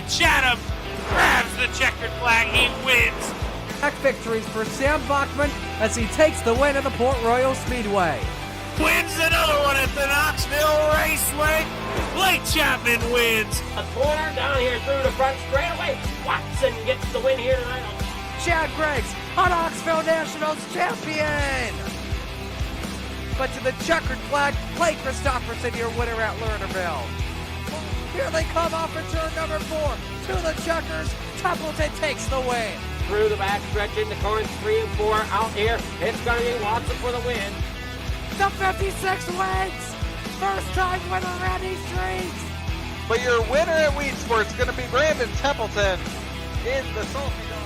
Chatham grabs the checkered flag. He wins. Back victories for Sam Bachman as he takes the win at the Port Royal Speedway. Wins another one at the Knoxville Raceway. Blake Chapman wins. A corner down here through the front straightaway. Watson gets the win here tonight. Chad Greggs, Knoxville Nationals champion. But to the checkered flag, Blake Christopherson, your winner at Lernerville. Here they come off of turn number 4. To the checkers, Templeton takes the win. Through the back stretch into corners 3 and 4 out here. It's going to be Watson for the win. The 56 wins. First time winner Randy Streets. But your winner at Weedsport is going to be Brandon Templeton in the Sulky Dog.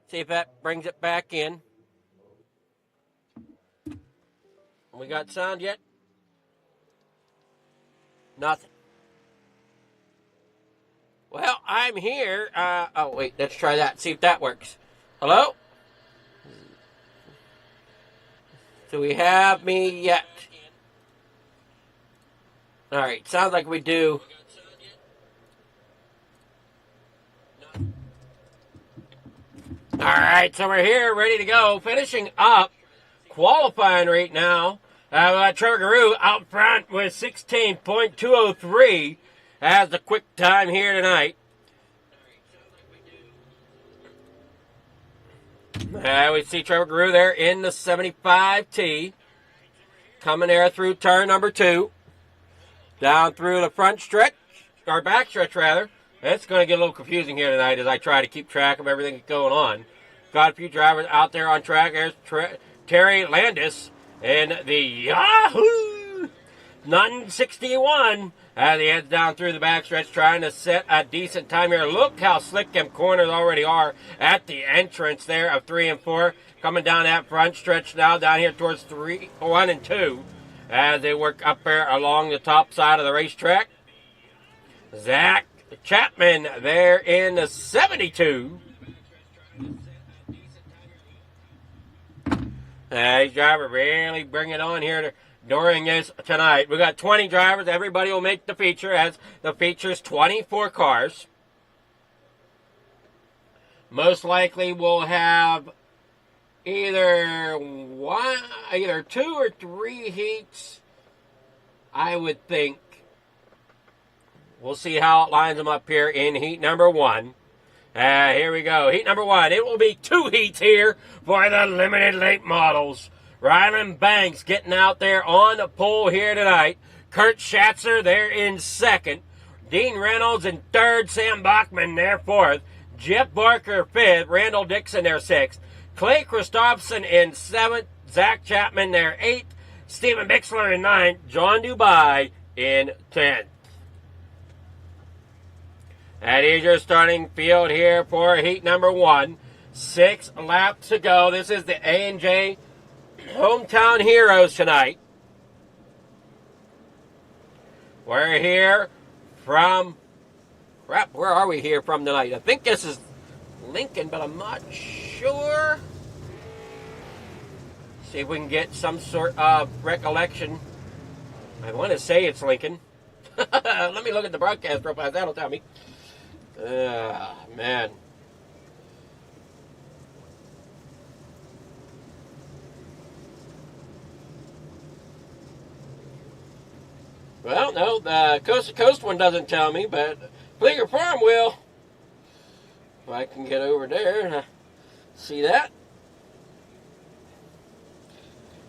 See if that brings it back in. We got sound yet? Nothing. Well, I'm here. Oh, wait, let's try that. See if that works. Hello? Do we have me yet? All right, sounds like we do. All right, so we're here, ready to go. Finishing up qualifying right now. Trevor Guru out front with 16.203 as the quick time here tonight. We see Trevor Guru there in the 75T. Coming there through turn number 2. Down through the front stretch, or back stretch rather. It's going to get a little confusing here tonight as I try to keep track of everything that's going on. Got a few drivers out there on track. There's Terry Landis in the Yahoo! 961 as he heads down through the backstretch, trying to set a decent time here. Look how slick them corners already are at the entrance there of 3 and 4. Coming down that front stretch now, down here towards 1 and 2, as they work up there along the top side of the racetrack. Zach Chapman there in the 72. These drivers really bring it on here during this tonight. We got 20 drivers. Everybody will make the feature, as the feature's 24 cars. Most likely we'll have either 2 or 3 heats, I would think. We'll see how it lines them up here in heat number 1. Here we go. Heat number 1. It will be 2 heats here for the limited late models. Ryland Banks getting out there on the pole here tonight. Kurt Schatzer there in 2nd. Dean Reynolds in 3rd. Sam Bachman there 4th. Jeff Barker 5th. Randall Dixon there 6th. Clay Christopherson in 7th. Zach Chapman there 8th. Stephen Bixler in 9th. John Dubai in 10th. That is your starting field here for heat number 1. 6 laps to go. This is the A&J Hometown Heroes tonight. We're here from... Crap, where are we here from tonight? I think this is Lincoln, but I'm not sure. See if we can get some sort of recollection. I want to say it's Lincoln. Let me look at the broadcast real fast. That'll tell me. Man. Well, no, the Coast to Coast one doesn't tell me, but Fleeger Farm will. If I can get over there and see that.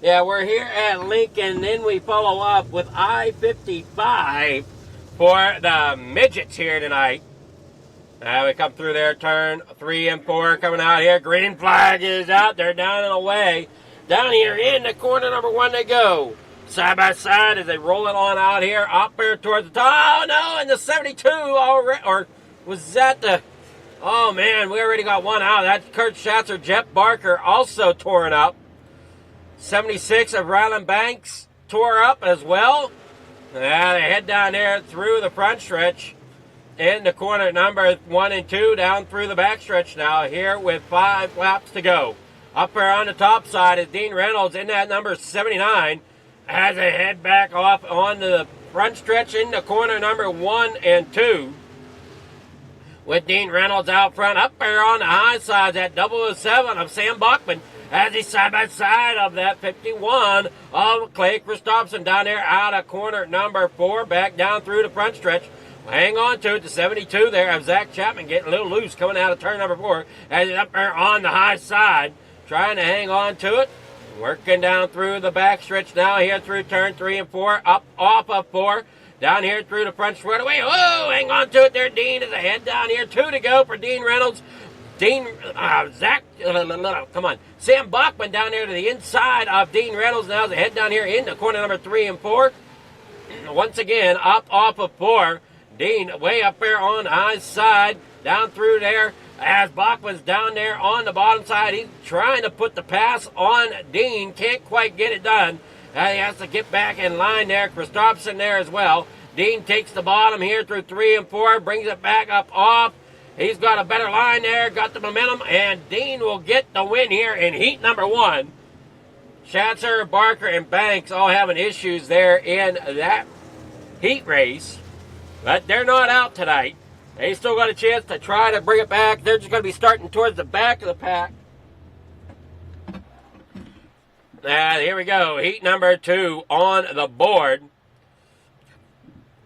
Yeah, we're here at Lincoln, then we follow up with I-55 for the midgets here tonight. We come through there, turn 3 and 4 coming out here. Green flag is out. They're down and away. Down here in the corner number 1 they go. Side by side as they roll it on out here. Up there towards the top. Oh, no, and the 72 already. Or was that the... Oh, man, we already got one out. That's Kurt Schatzer. Jeff Barker also torn up. 76 of Ryland Banks tore up as well. They head down there through the front stretch. In the corner number 1 and 2, down through the backstretch now here with 5 laps to go. Up there on the top side is Dean Reynolds in that number 79 as they head back off onto the front stretch in the corner number 1 and 2. With Dean Reynolds out front. Up there on the high side, that 007 of Sam Bachman as he's side by side of that 51 of Clay Christopherson down there out of corner number 4, back down through the front stretch. Hang on to it, the 72 there of Zach Chapman getting a little loose coming out of turn number 4 as he's up there on the high side, trying to hang on to it. Working down through the backstretch now here through turn 3 and 4, up off of 4, down here through the front straightaway. Whoa, hang on to it there, Dean, as a head down here. 2 to go for Dean Reynolds. Come on. Sam Bachman down there to the inside of Dean Reynolds now as a head down here in the corner number 3 and 4. Once again, up off of 4. Dean way up there on the high side, down through there, as Bachman's down there on the bottom side. He's trying to put the pass on Dean, can't quite get it done. He has to get back in line there. Christopherson there as well. Dean takes the bottom here through 3 and 4, brings it back up off. He's got a better line there, got the momentum, and Dean will get the win here in heat number 1. Schatzer, Barker, and Banks all having issues there in that heat race. But they're not out tonight. They still got a chance to try to bring it back. They're just going to be starting towards the back of the pack. Here we go. Heat number 2 on the board.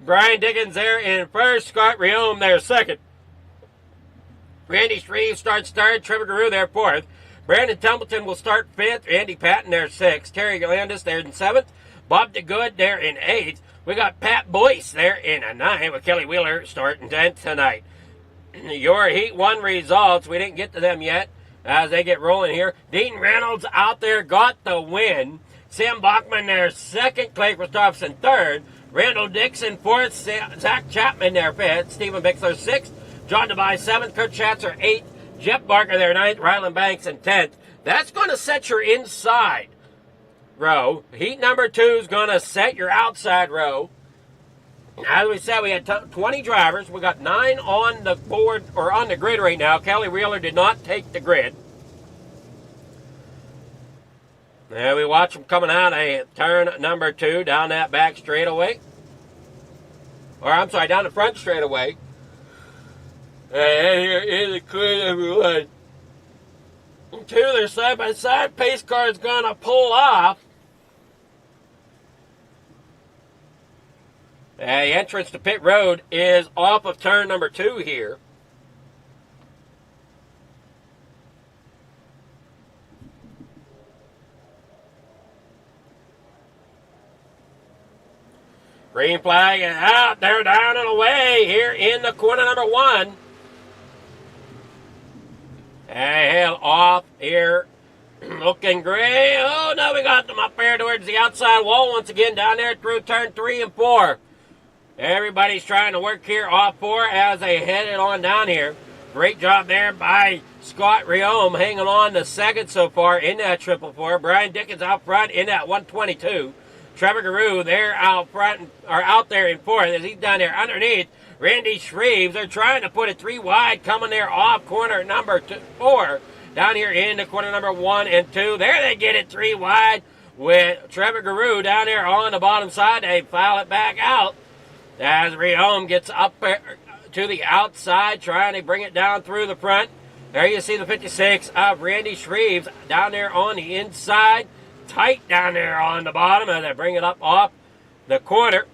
Brian Dickens there in first. Scott Riome there second. Randy Shreve starts third. Trevor Guru there fourth. Brandon Templeton will start fifth. Andy Patton there sixth. Terry Galandis there in seventh. Bob DeGood there in eighth. We got Pat Boyce there in a 9 with Kelly Wheeler starting 10th tonight. Your Heat 1 results, we didn't get to them yet as they get rolling here. Dean Reynolds out there got the win. Sam Bachman there second. Clay Christopherson third. Randall Dixon 4th, Zach Chapman there 5th, Stephen Bixler 6th, John DeVay 7th, Kurt Schatzer 8th, Jeff Barker there 9th, Ryland Banks in 10th. That's going to set your inside row. Heat number 2 is going to set your outside row. As we said, we had 20 drivers. We got 9 on the board, or on the grid right now. Kelly Wheeler did not take the grid. There we watch them coming out of turn number 2 down that back straightaway. Or I'm sorry, down the front straightaway. And here is the clear number 1. 2, they're side by side. Pace car is going to pull off. The entrance to pit road is off of turn number 2 here. Green flag is out. They're down and away here in the corner number 1. And off here. Looking great. Oh, no, we got them up there towards the outside wall once again down there through turn 3 and 4. Everybody's trying to work here off 4 as they headed on down here. Great job there by Scott Riome hanging on to second so far in that 444. Brian Dickens out front in that 122. Trevor Garou there out front, or out there in 4th as he's down there underneath. Randy Shreves, they're trying to put it 3 wide, coming there off corner number 4. Down here in the corner number 1 and 2. There they get it 3 wide with Trevor Garou down there on the bottom side. They foul it back out as Riome gets up to the outside, trying to bring it down through the front. There you see the 56 of Randy Shreves down there on the inside. Tight down there on the bottom as they bring it up off the corner.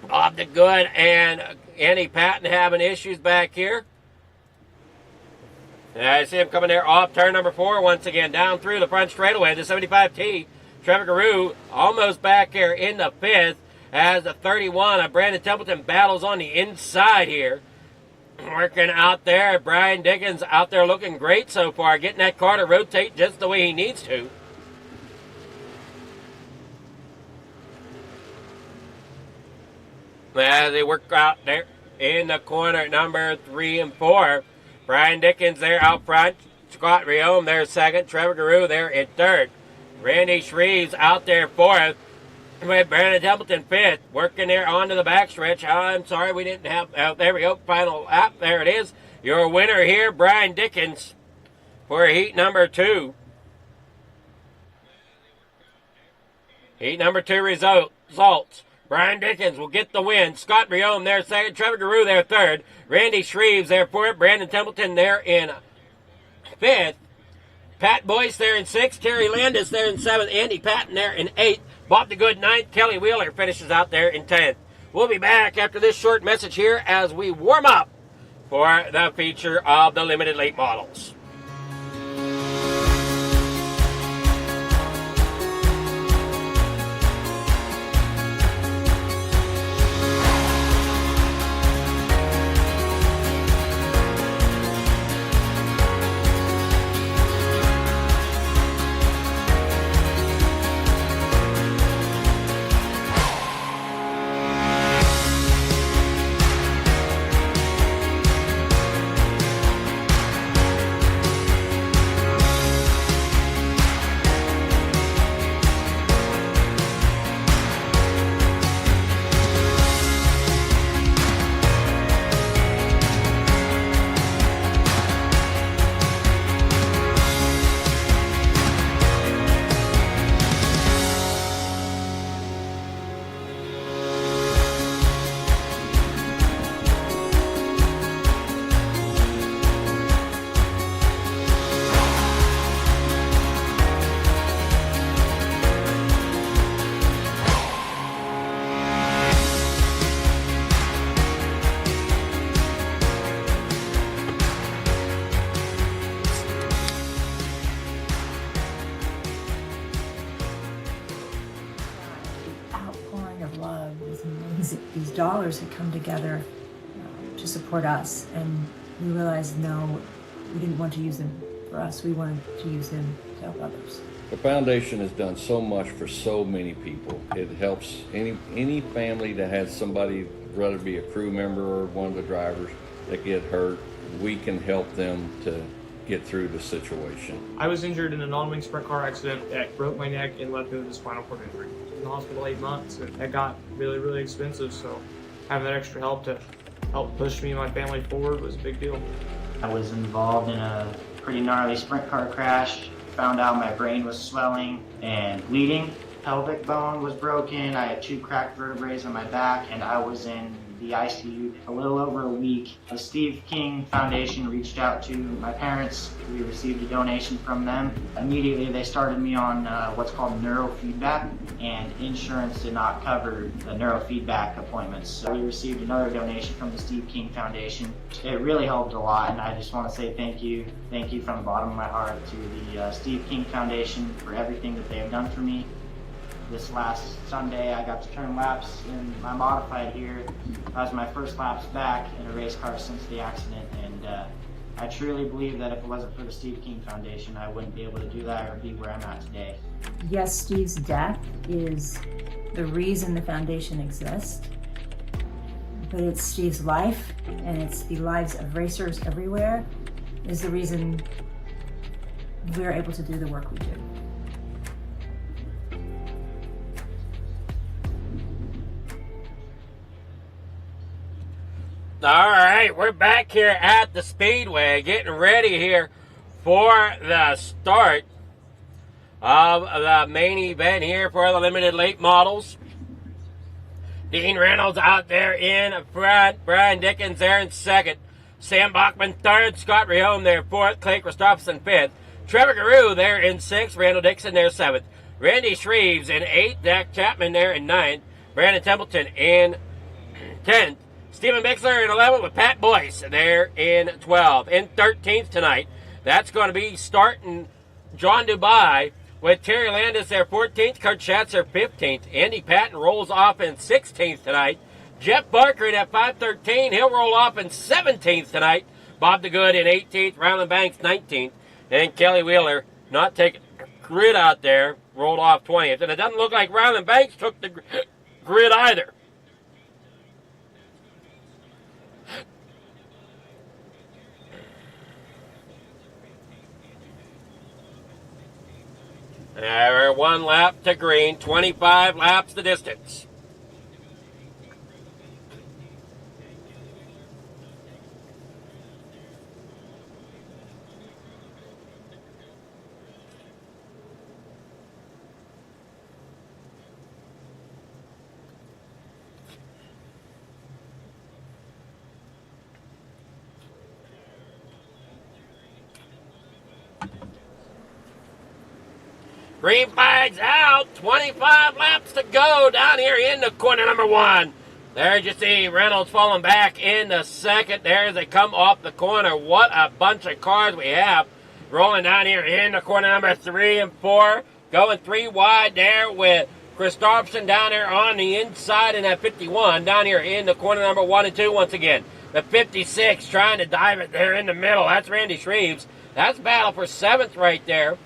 Bob the Good and Andy Patton having issues back here. And I see him coming there off turn number 4 once again, down through the front straightaway. The 75T, Trevor Garou almost back here in the 5th as the 31 of Brandon Templeton battles on the inside here. Working out there, Brian Dickens out there looking great so far, getting that car to rotate just the way he needs to. As they work out there in the corner number 3 and 4. Brian Dickens there out front. Scott Riome there 2nd. Trevor Garou there in 3rd. Randy Shreves out there 4th. With Brandon Templeton 5th. Working there onto the backstretch. I'm sorry we didn't have... there we go. Final lap. There it is. Your winner here, Brian Dickens, for heat number 2. Heat number 2 results. Brian Dickens will get the win. Scott Riome there 2nd. Trevor Garou there 3rd. Randy Shreves there 4th. Brandon Templeton there in 5th. Pat Boyce there in 6th. Terry Landis there in 7th. Andy Patton there in 8th. Bob the Good 9th. Kelly Wheeler finishes out there in 10th. We'll be back after this short message here as we warm up for the feature of the limited late models. These dollars had come together to support us, and we realized no, we didn't want to use them for us. We wanted to use them to help others. The foundation has done so much for so many people. It helps any family that has somebody, whether it be a crew member or one of the drivers, that get hurt. We can help them to get through the situation. I was injured in a non-wing sprint car accident that broke my neck and led to a spinal cord injury. I was in the hospital 8 months, and that got really, really expensive, so having that extra help to help push me and my family forward was a big deal. I was involved in a pretty gnarly sprint car crash. Found out my brain was swelling and bleeding. Pelvic bone was broken. I had 2 cracked vertebrae on my back, and I was in the ICU a little over a week. The Steve King Foundation reached out to my parents. We received a donation from them. Immediately they started me on what's called neurofeedback, and insurance did not cover the neurofeedback appointments. So we received another donation from the Steve King Foundation. It really helped a lot, and I just want to say thank you. Thank you from the bottom of my heart to the Steve King Foundation for everything that they have done for me. This last Sunday, I got to turn laps in my modified here. That was my first laps back in a race car since the accident, and I truly believe that if it wasn't for the Steve King Foundation, I wouldn't be able to do that or be where I'm at today. Yes, Steve's death is the reason the foundation exists, but it's Steve's life, and it's the lives of racers everywhere, is the reason we're able to do the work we do. All right, we're back here at the Speedway, getting ready here for the start of the main event here for the limited late models. Dean Reynolds out there in front, Brian Dickens there in second, Sam Bachman third, Scott Rehome there fourth, Clay Christopherson fifth, Trevor Garou there in sixth, Randall Dixon there seventh, Randy Shreves in eighth, Dak Chapman there in ninth, Brandon Templeton in 10th, Stephen Bixler in 11th with Pat Boyce there in 12th. In 13th tonight, that's going to be starting John Dubai with Terry Landis there 14th, Kurt Schatzer 15th. Andy Patton rolls off in 16th tonight. Jeff Barker in at 513, he'll roll off in 17th tonight. Bob DeGood in 18th, Ryland Banks 19th. And Kelly Wheeler not taking grid out there, rolled off 20th. And it doesn't look like Ryland Banks took the grid either. We're 1 lap to green, 25 laps the distance. Green flags out, 25 laps to go down here in the corner number 1. There you see Reynolds falling back in the second. There as they come off the corner. What a bunch of cars we have rolling down here in the corner number 3 and 4. Going 3 wide there with Christopherson down there on the inside in that 51. Down here in the corner number 1 and 2 once again. The 56 trying to dive it there in the middle. That's Randy Shreves. That's battle for 7th right there.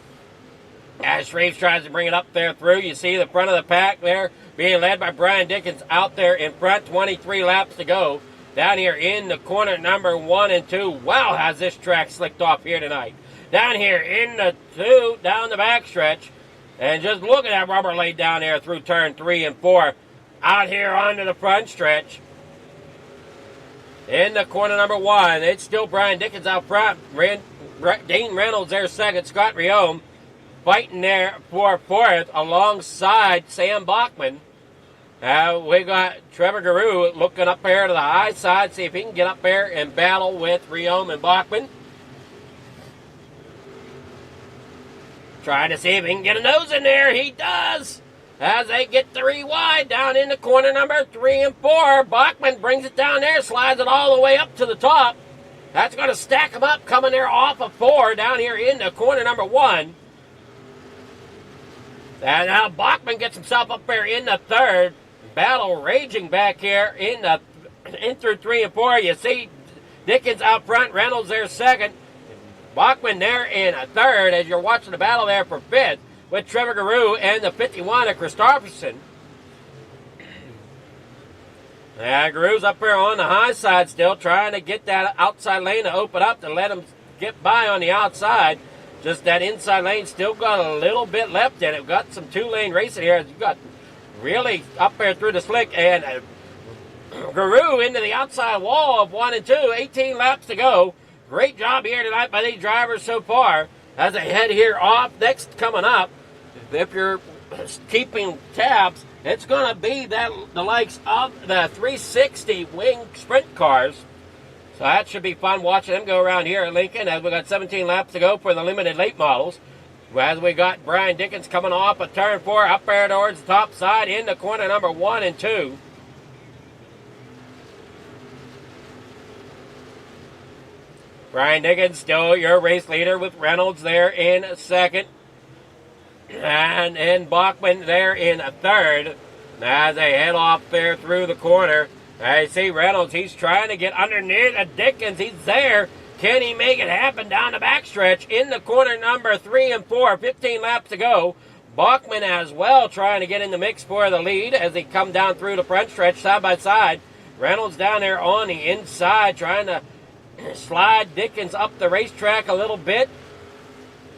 As Shreves tries to bring it up there through, you see the front of the pack there being led by Brian Dickens out there in front, 23 laps to go. Down here in the corner number 1 and 2. Wow, has this track slicked off here tonight. Down here in the 2, down the back stretch. And just look at that rubber laid down there through turn 3 and 4. Out here onto the front stretch. In the corner number 1, it's still Brian Dickens out front. Dean Reynolds there second, Scott Rehome fighting there for 4th alongside Sam Bachman. We got Trevor Garou looking up there to the high side, see if he can get up there and battle with Rehome and Bachman. Trying to see if he can get a nose in there. He does. As they get 3 wide down in the corner number 3 and 4. Bachman brings it down there, slides it all the way up to the top. That's going to stack them up coming there off of 4 down here in the corner number 1. And now Bachman gets himself up there in the 3rd. Battle raging back here in through 3 and 4. You see Dickens out front, Reynolds there 2nd. Bachman there in 3rd as you're watching the battle there for 5th. with Trevor Guru and the 51 of Christopherson. Guru's up there on the high side still, trying to get that outside lane to open up to let him get by on the outside. Just that inside lane still got a little bit left in it. We've got some two-lane racing here. You've got really up there through the slick, and Guru into the outside wall of 1 and 2. 18 laps to go. Great job here tonight by these drivers so far. As they head here off, next coming up, if you're keeping tabs, it's going to be the likes of the 360 wing sprint cars. So that should be fun watching them go around here at Lincoln as we got 17 laps to go for the limited late models. As we got Brian Dickens coming off of turn 4 up there towards the top side into corner number 1 and 2. Brian Dickens still your race leader with Reynolds there in second. And Bachman there in third. As they head off there through the corner. I see Reynolds. He's trying to get underneath Dickens. He's there. Can he make it happen down the backstretch in the corner number 3 and 4? 15 laps to go. Bachman as well trying to get in the mix for the lead as they come down through the front stretch side by side. Reynolds down there on the inside trying to slide Dickens up the racetrack a little bit.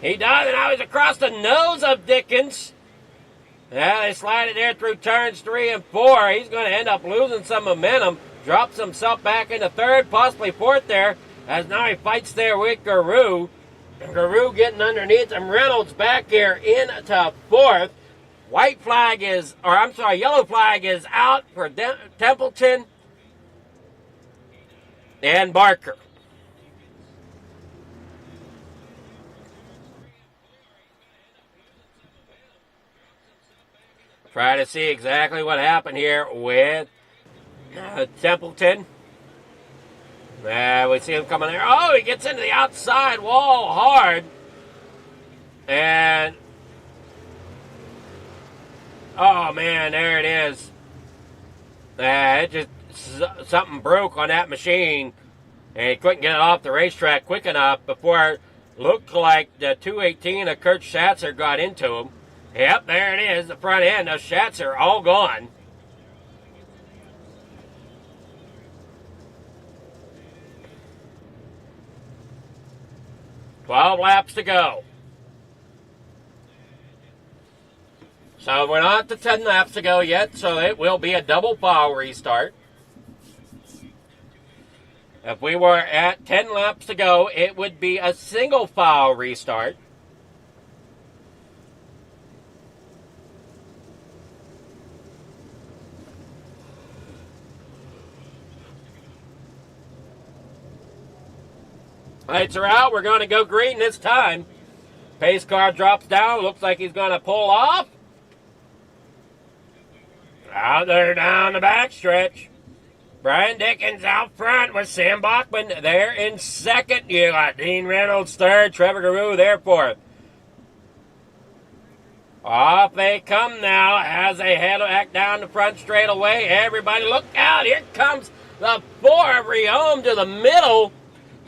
He does, and now he's across the nose of Dickens. Yeah, they slide it there through turns 3 and 4. He's going to end up losing some momentum. Drops himself back into third, possibly fourth there. As now he fights there with Guru. Guru getting underneath him. Reynolds back here into fourth. Yellow flag is out for Templeton and Barker. Try to see exactly what happened here with Templeton. We see him coming there. Oh, he gets into the outside wall hard. And, oh man, there it is. It just, something broke on that machine. And he couldn't get it off the racetrack quick enough before it looked like the 218 of Kurt Schatzer got into him. Yep, there it is, the front end of Schatzer all gone. $12 laps to go. So we're not at the 10 laps to go yet, so it will be a double foul restart. If we were at 10 laps to go, it would be a single foul restart. Lights are out. We're going to go green this time. Pace car drops down. Looks like he's going to pull off. Out there down the backstretch. Brian Dickens out front with Sam Bachman there in second. You got Dean Reynolds third. Trevor Guru there fourth. Off they come now as they head back down the front straightaway. Everybody look out. Here comes the 4 of Riom to the middle.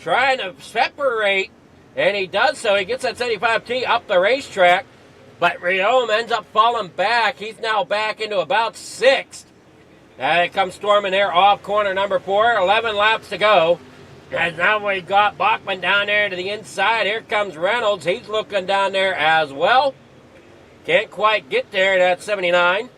Trying to separate, and he does so. He gets that 75T up the racetrack, but Riom ends up falling back. He's now back into about 6th. They come storming there off corner number 4. 11 laps to go. And now we got Bachman down there to the inside. Here comes Reynolds. He's looking down there as well. Can't quite get there at that 79.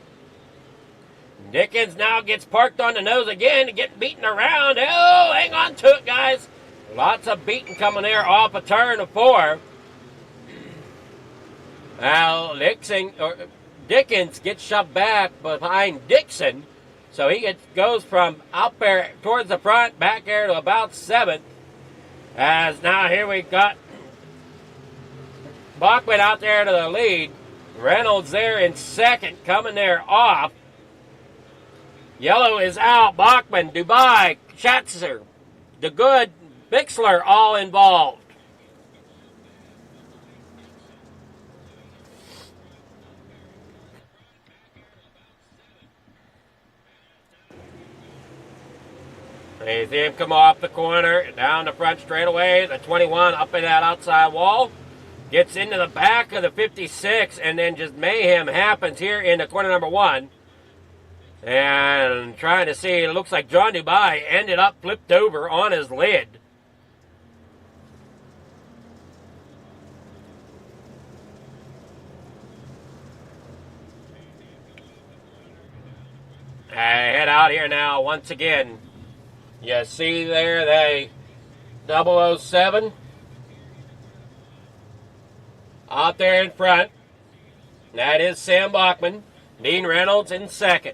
Dickens now gets parked on the nose again to get beaten around. Oh, hang on to it, guys. Lots of beating coming there off a turn of 4. Now, Dickens gets shoved back behind Dixon. So he goes from out there towards the front, back there to about 7th. As now here we got Bachman out there to the lead. Reynolds there in second, coming there off. Yellow is out. Bachman, Dubai, Schatzer, DeGood, Bixler all involved. You see him come off the corner, down the front straightaway, the 21 up in that outside wall. Gets into the back of the 56, and then just mayhem happens here in the corner number 1. And trying to see, it looks like John Dubai ended up flipped over on his lid. I head out here now once again. You see there, they 007 out there in front. That is Sam Bachman. Dean Reynolds in second.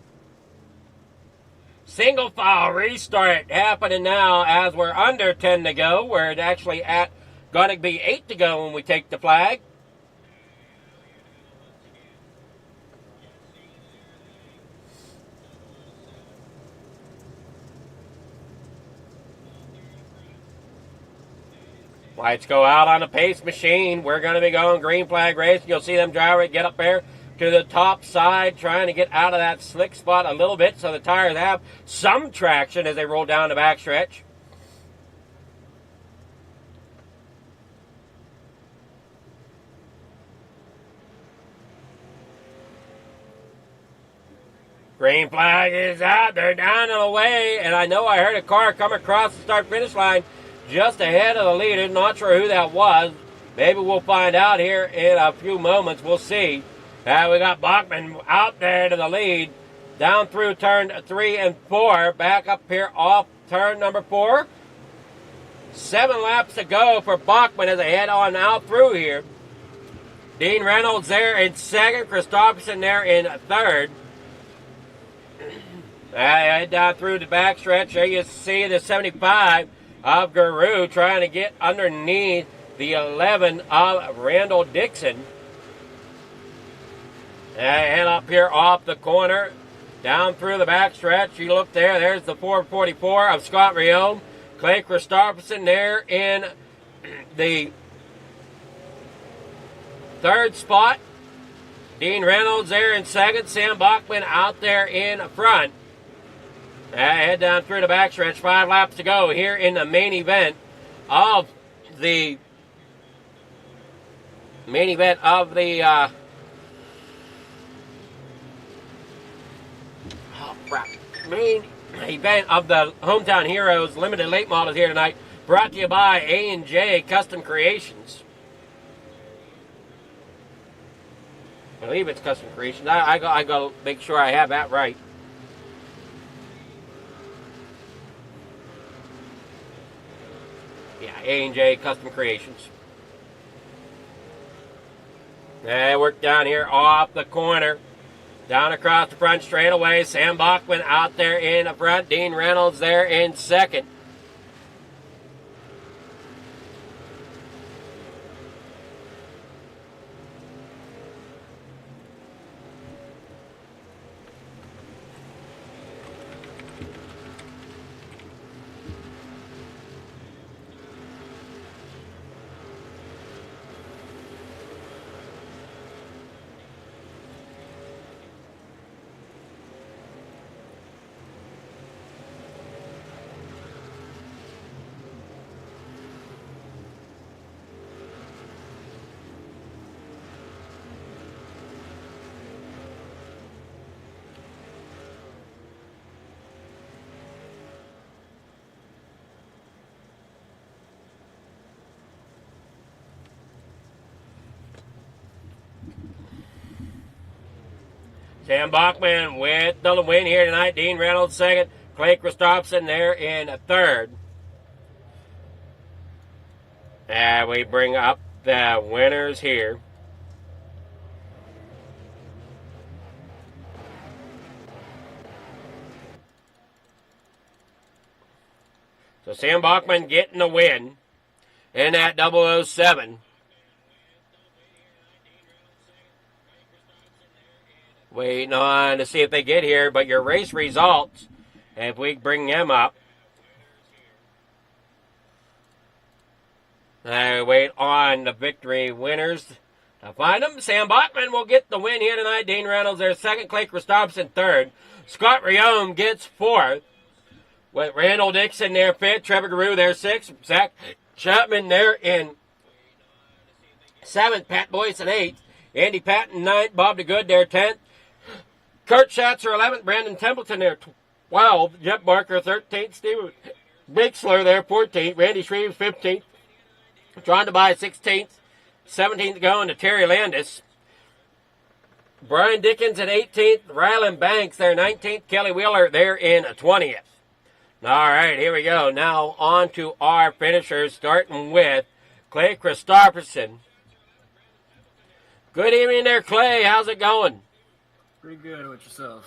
Single file restart happening now as we're under 10 to go. We're actually at going to be 8 to go when we take the flag. Lights go out on the pace machine. We're going to be going green flag racing. You'll see them driver get up there to the top side, trying to get out of that slick spot a little bit so the tires have some traction as they roll down the backstretch. Green flag is out. They're down and away, and I know I heard a car come across the start-finish line just ahead of the leader. Not sure who that was. Maybe we'll find out here in a few moments. We'll see. We got Bachman out there to the lead. Down through turn 3 and 4. Back up here off turn number 4. 7 laps to go for Bachman as they head on out through here. Dean Reynolds there in second. Christopherson there in third. Head down through the backstretch. There you see the 75 of Guru trying to get underneath the 11 of Randall Dixon. And up here off the corner, down through the backstretch, you look there, there's the 444 of Scott Riome. Clay Christopherson there in the third spot. Dean Reynolds there in second. Sam Bachman out there in front. Head down through the backstretch. 5 laps to go here in the main event of the main event of the Hometown Heroes Limited Late Models here tonight. Brought to you by A&J Custom Creations. I believe it's Custom Creations. I got to make sure I have that right. Yeah, A&J Custom Creations. And work down here off the corner. Down across the front straightaway. Sam Bachman out there in the front. Dean Reynolds there in second. Sam Bachman with the win here tonight. Dean Reynolds second. Clay Christopherson there in third. And we bring up the winners here. So Sam Bachman getting the win in that 007. Waiting on to see if they get here, but your race results, if we bring them up. I wait on the victory winners to find them. Sam Bachman will get the win here tonight. Dean Reynolds there second. Clay Christopherson third. Scott Riome gets fourth. With Randall Dixon there fifth. Trevor Guru there sixth. Zach Chapman there in 7th. Pat Boyson 8th. Andy Patton 9th. Bob DeGood there 10th. Kurt Schatzer 11th. Brandon Templeton there 12th. Jeff Barker 13th. Steven Bixler there 14th. Randy Shreves 15th. John DeBye 16th. 17th going to Terry Landis. Brian Dickens at 18th. Rylan Banks there 19th. Kelly Wheeler there in 20th. All right, here we go. Now on to our finishers, starting with Clay Christopherson. Good evening there, Clay. How's it going? Pretty good with yourself.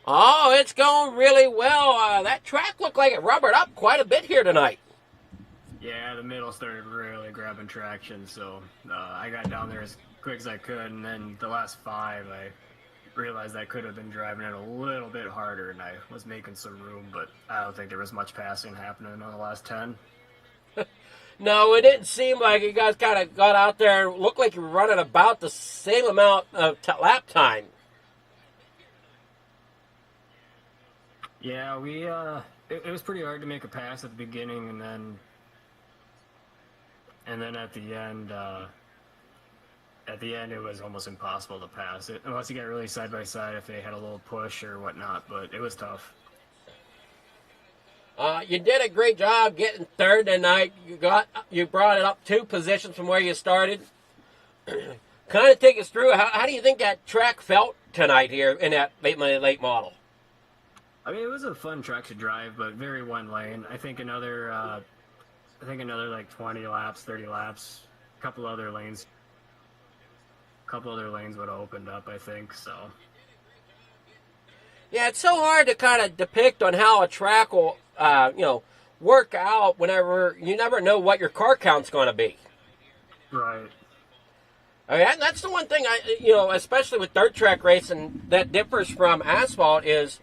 Oh, it's going really well. That track looked like it rubbered up quite a bit here tonight. Yeah, the middle started really grabbing traction, so I got down there as quick as I could, and then the last 5, I realized I could have been driving it a little bit harder, and I was making some room, but I don't think there was much passing happening on the last 10. No, it didn't seem like you guys kind of got out there and looked like you were running about the same amount of lap time. Yeah, it was pretty hard to make a pass at the beginning, and then at the end, it was almost impossible to pass it, unless you got really side by side if they had a little push or whatnot, but it was tough. You did a great job getting third tonight. You brought it up 2 positions from where you started. Kind of take us through, how do you think that track felt tonight here in that late model? I mean, it was a fun track to drive, but very one lane. I think another like 20 laps, 30 laps, a couple other lanes would have opened up, I think, so. Yeah, it's so hard to kind of depict on how a track will, work out whenever you never know what your car count's going to be. Right. I mean, that's the one thing especially with dirt track racing that differs from asphalt is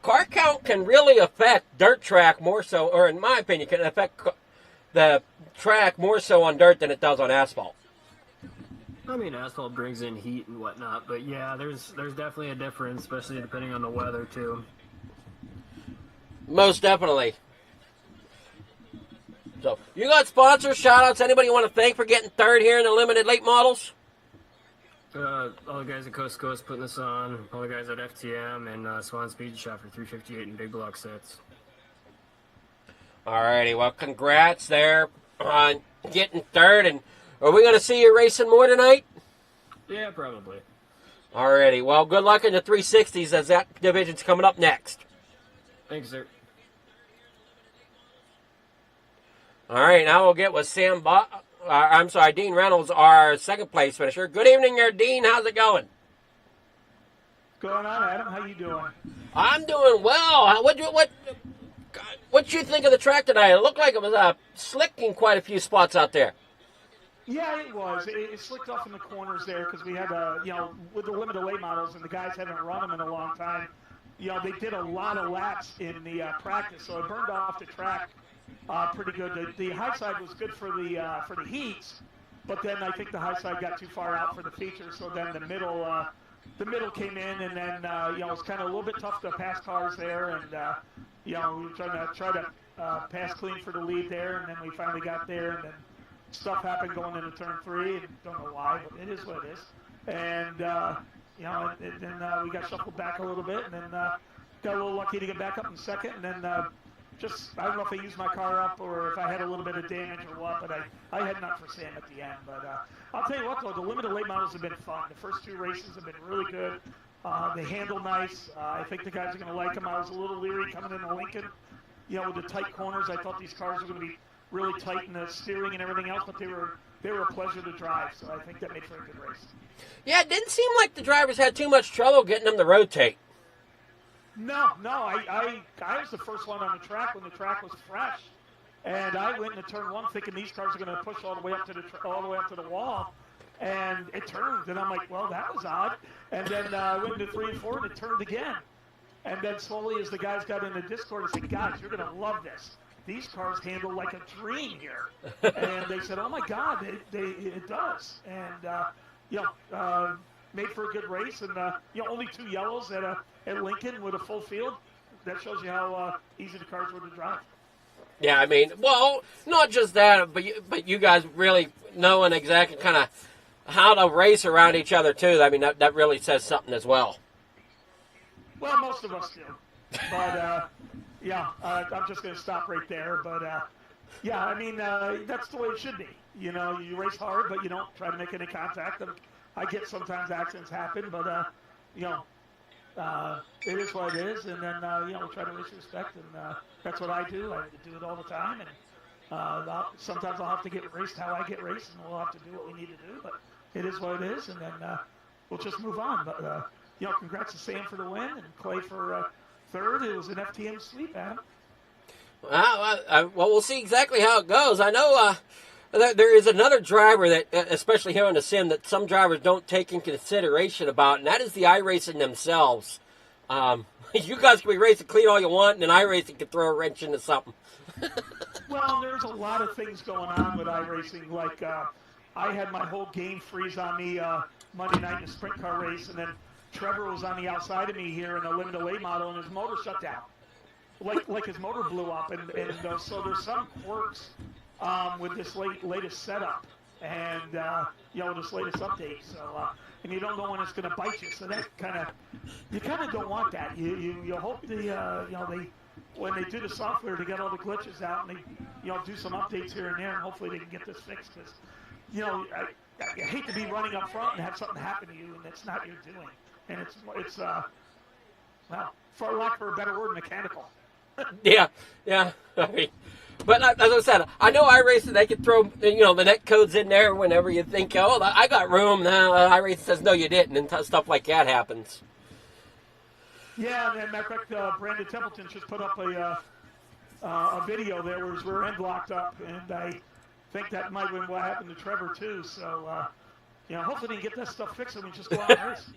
car count can really affect dirt track more so, or in my opinion, can affect the track more so on dirt than it does on asphalt. I mean, asphalt brings in heat and whatnot, but yeah, there's definitely a difference, especially depending on the weather too. Most definitely. So, you got sponsors, shout-outs, anybody you want to thank for getting third here in the limited late models? All the guys at Coast to Coast putting this on, all the guys at FTM and Swan Speed Shop for 358 and Big Block sets. Alrighty, well, congrats there on getting third, and are we going to see you racing more tonight? Yeah, probably. Alrighty, well, good luck in the 360s as that division's coming up next. Thanks, sir. All right, now we'll get with Dean Reynolds, our second place finisher. Good evening there, Dean. How's it going? What's going on, Adam? How you doing? I'm doing well. What you think of the track tonight? It looked like it was slick in quite a few spots out there. Yeah, it was. It slicked off in the corners there because we had, with the limited late models and the guys haven't run them in a long time, they did a lot of laps in the practice, so it burned off the track pretty good. The high side was good for the heats, but then I think the high side got too far out for the features, so then the middle came in, and then it was kind of a little bit tough to pass cars there, and we were try to pass clean for the lead there, and then we finally got there, and then stuff happened going into turn 3, and don't know why, but it is what it is. And then we got shuffled back a little bit, and then got a little lucky to get back up in second, and then I don't know if I used my car up or if I had a little bit of damage or what, but I had enough for Sam at the end. But I'll tell you what, though, the limited late models have been fun. The first 2 races have been really good. They handle nice. I think the guys are going to like them. I was a little leery coming into Lincoln, with the tight corners. I thought these cars were going to be really tight in the steering and everything else, but they were a pleasure to drive. So I think that made for a good race. Yeah, it didn't seem like the drivers had too much trouble getting them to rotate. No, I was the first one on the track when the track was fresh, and I went into turn 1 thinking these cars are going to push all the way up to the wall, and it turned, and I'm like, well, that was odd. And then I went into 3 and 4, and it turned again. And then slowly, as the guys got in the Discord, I said, guys, you're going to love this. These cars handle like a dream here. And they said, oh my God, it does. And made for a good race, and only 2 yellows at Lincoln with a full field. That shows you how easy the cars were to drive. Yeah, I mean, well, not just that, but you guys really knowing exactly kind of how to race around each other too. I mean, that really says something as well. Well, most of us do. But, I'm just going to stop right there. But, I mean, that's the way it should be. You know, you race hard, but you don't try to make any contact. And I get sometimes accidents happen, but, it is what it is. And then, we try to race with respect. And that's what I do. I do it all the time. And sometimes I'll have to get raced how I get raced, and we'll have to do what we need to do. But it is what it is. And then we'll just move on. But, congrats to Sam for the win and Clay for third. It was an FTM sweep, Adam. Well, we'll see exactly how it goes. I know there is another driver that, especially here on the sim, that some drivers don't take in consideration about, and that is the iRacing themselves. You guys can be racing clean all you want, and then iRacing can throw a wrench into something. Well, there's a lot of things going on with iRacing. Like, I had my whole game freeze on me Monday night in a sprint car race, and then Trevor was on the outside of me here in a limited away model, and his motor shut down. Like his motor blew up, and so there's some quirks with this latest setup, and this latest update. So and you don't know when it's going to bite you. So that you kind of don't want that. You hope they when they do the software to get all the glitches out, and they do some updates here and there, and hopefully they can get this fixed. Because I hate to be running up front and have something happen to you, and it's not your doing. And it's for lack of a better word, mechanical. Yeah. I mean, but as I said, I know iRacing, they can throw the net codes in there whenever you think, oh, I got room. Now iRacing says no, you didn't, and stuff like that happens. Yeah, and matter of fact, Brandon Templeton just put up a video there where his rear end locked up, and I think that might have been what happened to Trevor too. So hopefully they can get that stuff fixed and we just go out and race.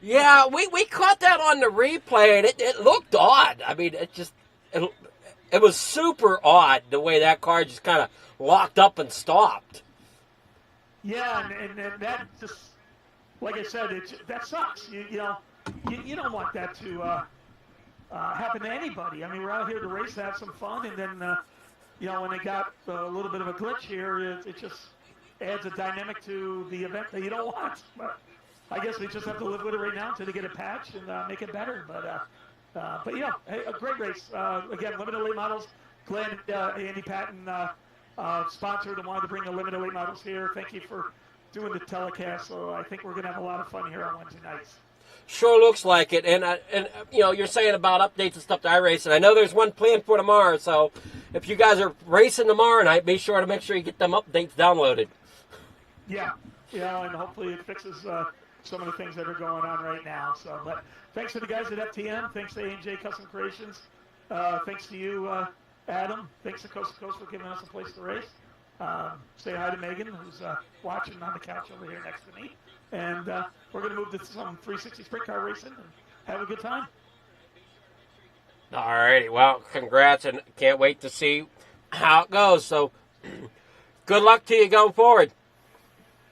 Yeah, we caught that on the replay, and it looked odd. I mean, it was super odd the way that car just kind of locked up and stopped. Yeah, and that just, like I said, that sucks. You don't want that to happen to anybody. I mean, we're out here to race, to have some fun, and then when they got a little bit of a glitch here, it just adds a dynamic to the event that you don't want. But I guess we just have to live with it right now until they get a patch and make it better. But hey, a great race. Again, limited late models. Glenn, Andy Patton sponsored and wanted to bring the limited late models here. Thank you for doing the telecast. So I think we're going to have a lot of fun here on Wednesday nights. Sure looks like it. And you're saying about updates and stuff to iRacing. I know there's one planned for tomorrow. So if you guys are racing tomorrow night, be sure to make sure you get them updates downloaded. Yeah, and hopefully it fixes some of the things that are going on right now. So, but thanks to the guys at FTM. Thanks to A&J Custom Creations. Thanks to you, Adam. Thanks to Coast to Coast for giving us a place to race. Say hi to Megan, who's watching on the couch over here next to me. And we're going to move to some 360 sprint car racing and have a good time. All righty. Well, congrats, and can't wait to see how it goes. So good luck to you going forward.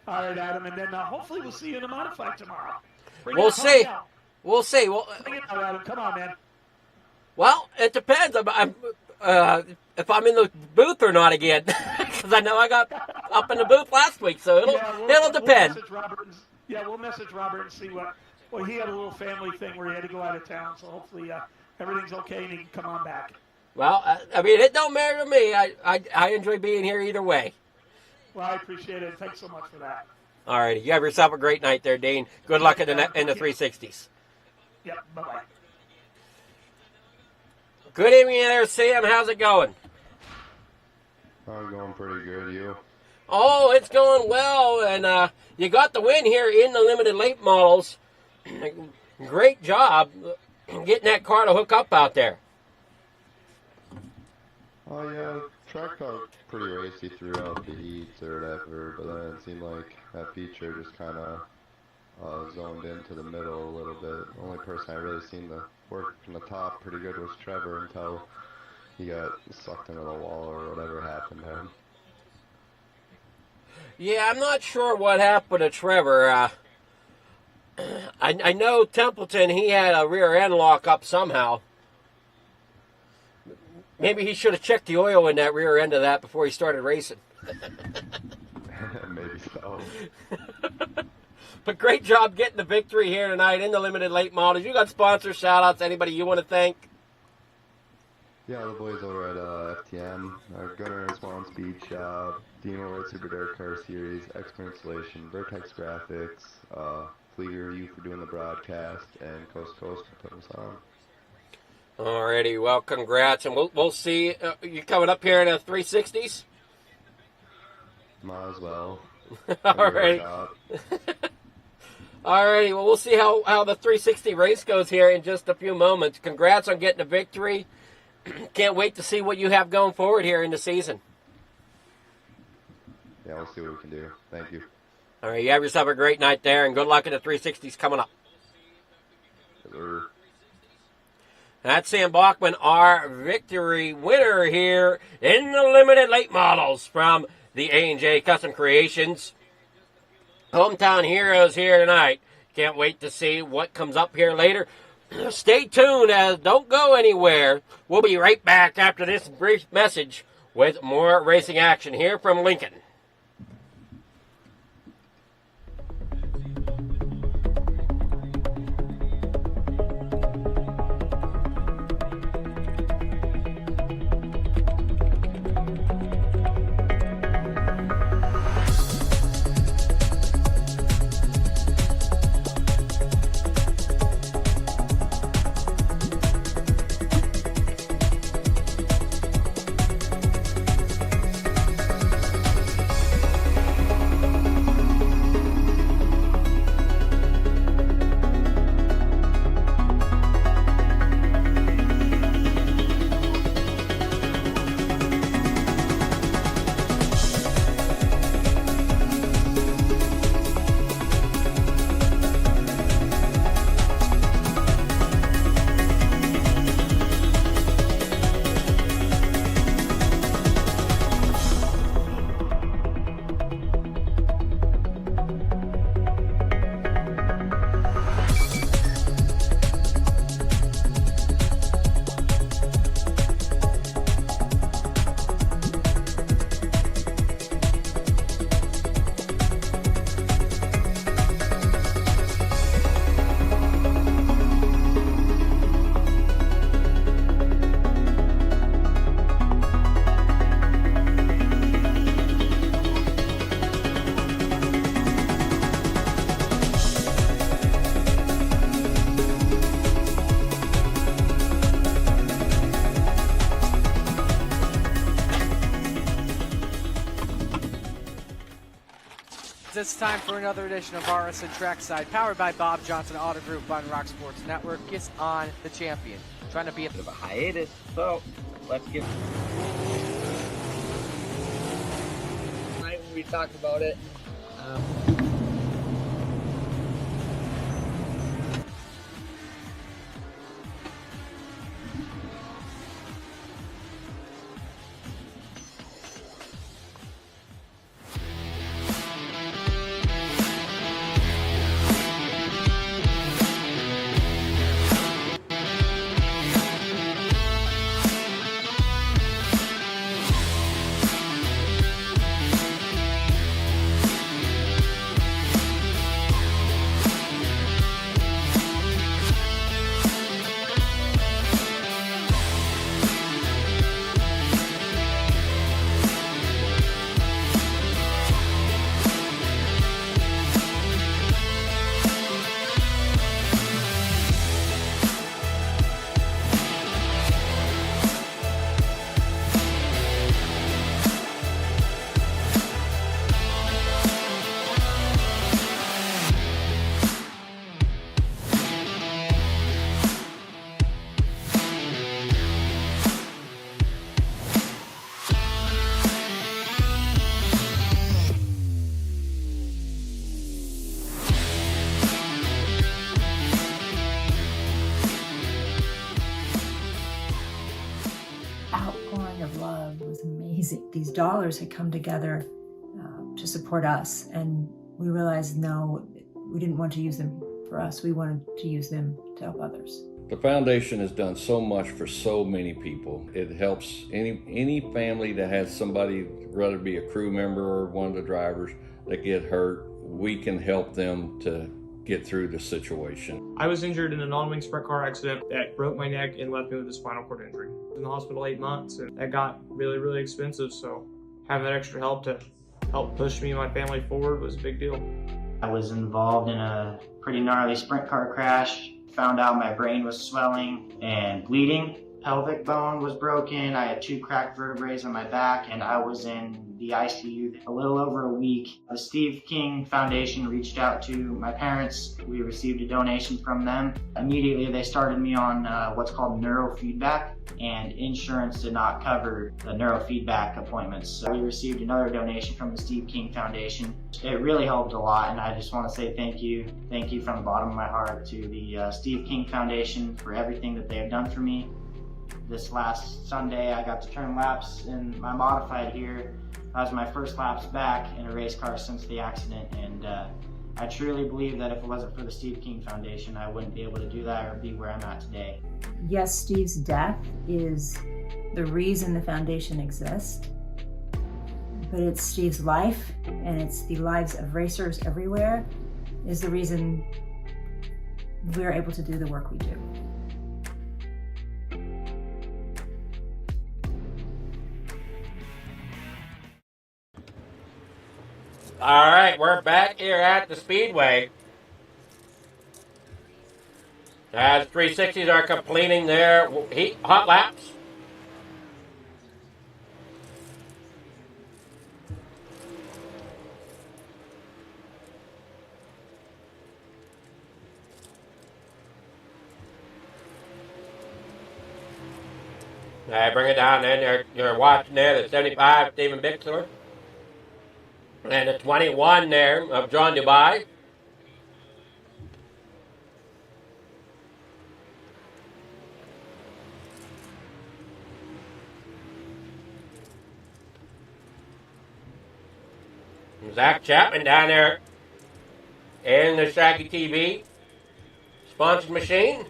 All right, Adam, and then hopefully we'll see you in the modified tomorrow. We'll see. We'll see. Bring it out, Adam. Come on, man. Well, it depends. If I'm in the booth or not again, because I know I got up in the booth last week, so it'll depend. We'll message Robert and see what. Well, he had a little family thing where he had to go out of town, so hopefully everything's okay and he can come on back. Well, I mean, it don't matter to me. I enjoy being here either way. Well, I appreciate it. Thanks so much for that. All righty. You have yourself a great night there, Dean. Good luck in the 360s. Yep. Bye-bye. Good evening there, Sam. How's it going? I'm going pretty good. You? Oh, it's going well. And you got the win here in the limited late models. Great job getting that car to hook up out there. Oh, yeah. Track got pretty racy throughout the heats or whatever, but then it seemed like that feature just kind of zoned into the middle a little bit. The only person I really seen the work from the top pretty good was Trevor until he got sucked into the wall or whatever happened to him. Yeah, I'm not sure what happened to Trevor. I know Templeton, he had a rear end lock up somehow. Maybe he should have checked the oil in that rear end of that before he started racing. Maybe so. But great job getting the victory here tonight in the limited late models. You got sponsor shout-outs. Anybody you want to thank? Yeah, the boys over at FTM, Gunner Swan Speed Shop, Dino World Super Dare Car Series, Expert Installation, Vertex Graphics, Fleeger, you for doing the broadcast, and Coast to Coast for putting us on. Alrighty, well, congrats, and we'll see you coming up here in the 360s. Might as well. Alright. Alrighty, well, we'll see how the 360 race goes here in just a few moments. Congrats on getting a victory. Can't wait to see what you have going forward here in the season. Yeah, we'll see what we can do. Thank you. All right, you have yourself a great night there, and good luck in the 360s coming up. Hello. That's Sam Bachman, our victory winner here in the limited late models from the A&J Custom Creations. Hometown Heroes here tonight. Can't wait to see what comes up here later. Stay tuned, as don't go anywhere. We'll be right back after this brief message with more racing action here from Lincoln. It's time for another edition of iRacing Trackside, powered by Bob Johnson Auto Group on Rock Sports Network. Gets on the champion, trying to be a bit of a hiatus. So let's get. Tonight when we talked about it. These dollars had come together to support us, and we realized no, we didn't want to use them for us. We wanted to use them to help others. The foundation has done so much for so many people. It helps any family that has somebody, whether it be a crew member or one of the drivers, that get hurt. We can help them to get through the situation. I was injured in a non-wing sprint car accident that broke my neck and left me with a spinal cord injury. I was in the hospital 8 months, and that got really, really expensive, so having that extra help to help push me and my family forward was a big deal. I was involved in a pretty gnarly sprint car crash. Found out my brain was swelling and bleeding. Pelvic bone was broken. I had 2 cracked vertebrae on my back, and I was in the ICU a little over a week. The Steve King Foundation reached out to my parents. We received a donation from them. Immediately they started me on what's called neurofeedback, and insurance did not cover the neurofeedback appointments. So we received another donation from the Steve King Foundation. It really helped a lot, and I just want to say thank you. Thank you from the bottom of my heart to the Steve King Foundation for everything that they have done for me. This last Sunday, I got to turn laps in my modified here. That was my first laps back in a race car since the accident, and I truly believe that if it wasn't for the Steve King Foundation, I wouldn't be able to do that or be where I'm at today. Yes, Steve's death is the reason the foundation exists, but it's Steve's life, and it's the lives of racers everywhere, is the reason we're able to do the work we do. All right, we're back here at the Speedway. As 360s are completing their hot laps. Bring it down there. You're watching there the 75 Stephen Bixler. And the 21 there of John Dubai. Zach Chapman down there in the Shaggy TV sponsored machine.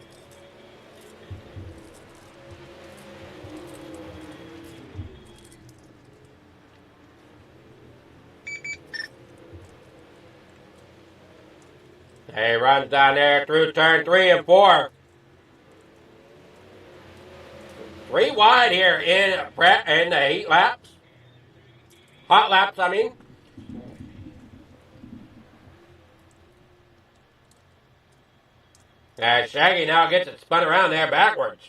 He runs down there through turn 3 and 4. 3 wide here in the heat laps. Hot laps, I mean. As Shaggy now gets it spun around there backwards.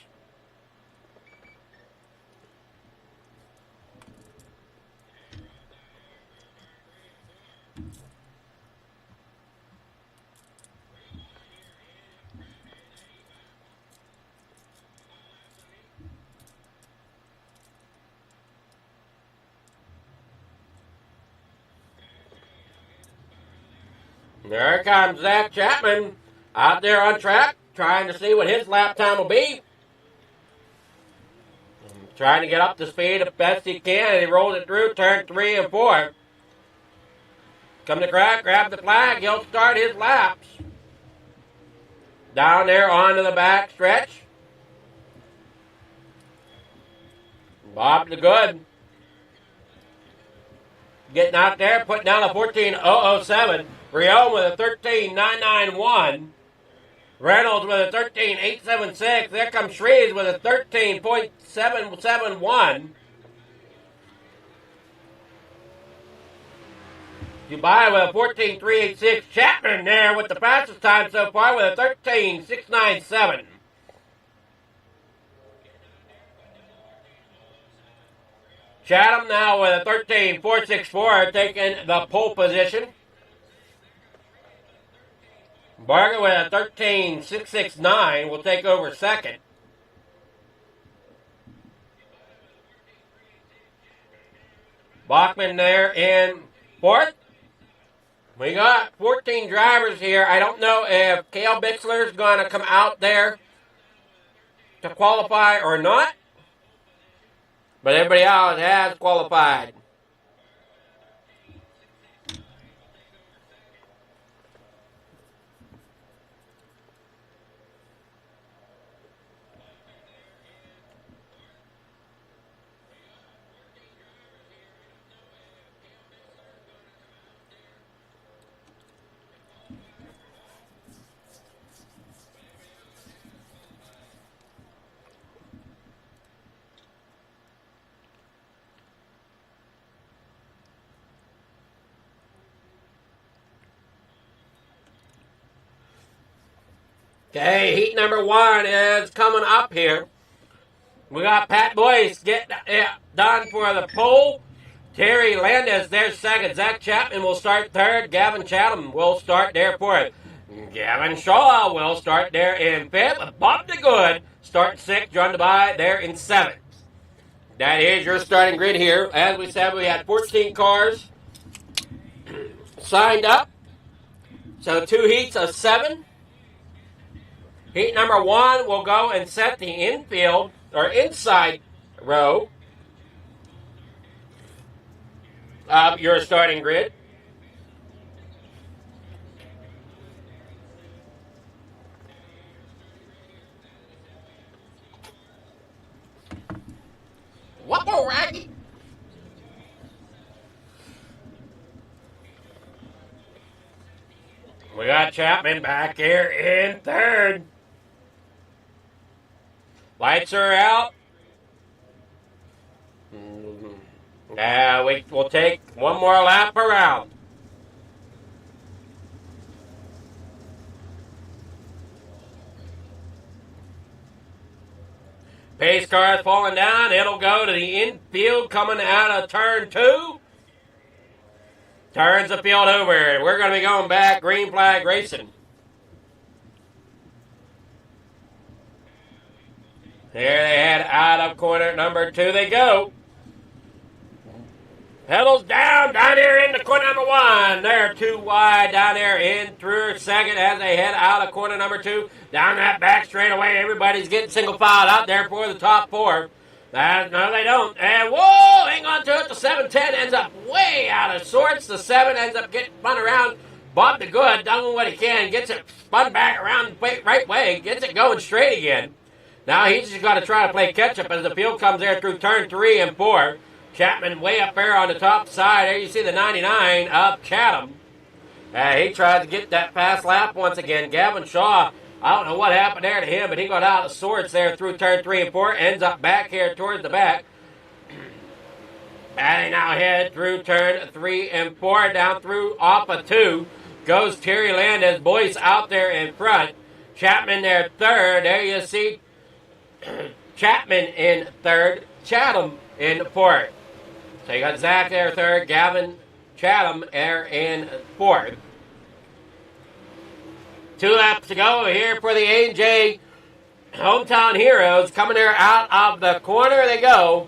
There comes Zach Chapman out there on track, trying to see what his lap time will be. Trying to get up to speed as best he can, and he rolls it through turn 3 and 4. Come to crack, grab the flag, he'll start his laps. Down there onto the back stretch. Bob the Good. Getting out there, putting down a 14.007. Rion with a 13.991. Reynolds with a 13.876. There comes Shreves with a 13.771. Dubai with a 14.386. Chapman there with the fastest time so far with a 13.697. Chatham now with a 13.464, taking the pole position. Barger with a 13.669 will take over second. Bachman there in fourth. We got 14 drivers here. I don't know if Cale Bixler is going to come out there to qualify or not. But everybody else has qualified. Okay, heat number 1 is coming up here. We got Pat Boyce getting done for the pole. Terry Landis, there's second. Zach Chapman will start third. Gavin Chatham will start there fourth. Gavin Shaw will start there in fifth. Bob DeGood start sixth. John DeBy there in seventh. That is your starting grid here. As we said, we had 14 cars signed up. So 2 heats of 7. Heat number 1 will go and set the infield or inside row of your starting grid. What more, Raggy? We got Chapman back here in third. Lights are out. We'll take one more lap around. Pace car is falling down. It'll go to the infield coming out of turn 2. Turns the field over. We're going to be going back green flag racing. Here they head out of corner number 2 they go. Pedals down here into corner number 1. They're 2 wide down there in through second as they head out of corner number 2. Down that back straightaway, everybody's getting single filed out there for the top 4. No, they don't. And whoa, hang on to it. The 710 ends up way out of sorts. The 7 ends up getting spun around. Bob DeGood doing what he can. Gets it spun back around the right way. Gets it going straight again. Now he's just got to try to play catch up as the field comes there through turn 3 and 4. Chapman way up there on the top side. There you see the 99 of Chatham. He tried to get that fast lap once again. Gavin Shaw, I don't know what happened there to him, but he got out of sorts there through turn 3 and 4. Ends up back here towards the back. And they now head through turn 3 and 4. Down through off of 2. Goes Terry Landis. Boyce out there in front. Chapman there third. There you see Chapman in third. Chatham in fourth. So you got Zach there third, Gavin Chatham there in fourth. 2 laps to go here for the A&J Hometown Heroes. Coming there out of the corner they go.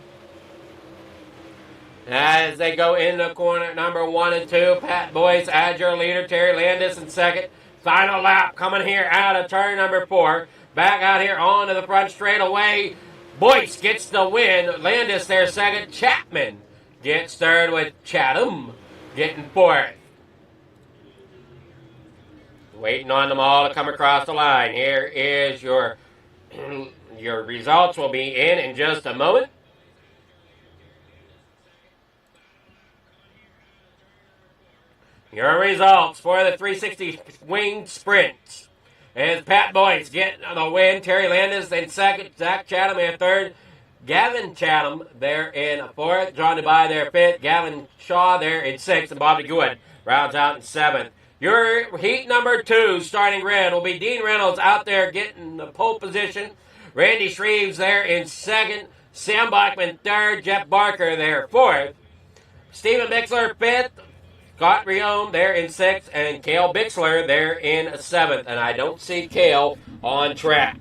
As they go into corner number 1 and 2. Pat Boyce as your leader, Terry Landis in second. Final lap coming here out of turn number 4. Back out here onto the front straightaway. Boyce gets the win. Landis there second. Chapman gets third with Chatham getting fourth. Waiting on them all to come across the line. Here is your results will be in just a moment. Your results for the 360 winged sprints. Is Pat Boyce getting the win. Terry Landis in second. Zach Chatham in third. Gavin Chatham there in fourth. John DeBy there fifth. Gavin Shaw there in sixth. And Bobby Good rounds out in seventh. Your heat number 2 starting grid will be Dean Reynolds out there getting the pole position. Randy Shreves there in second. Sam Bachman third. Jeff Barker there fourth. Stephen Bixler fifth. Scott Riome there in 6th, and Cale Bixler there in 7th. And I don't see Cale on track.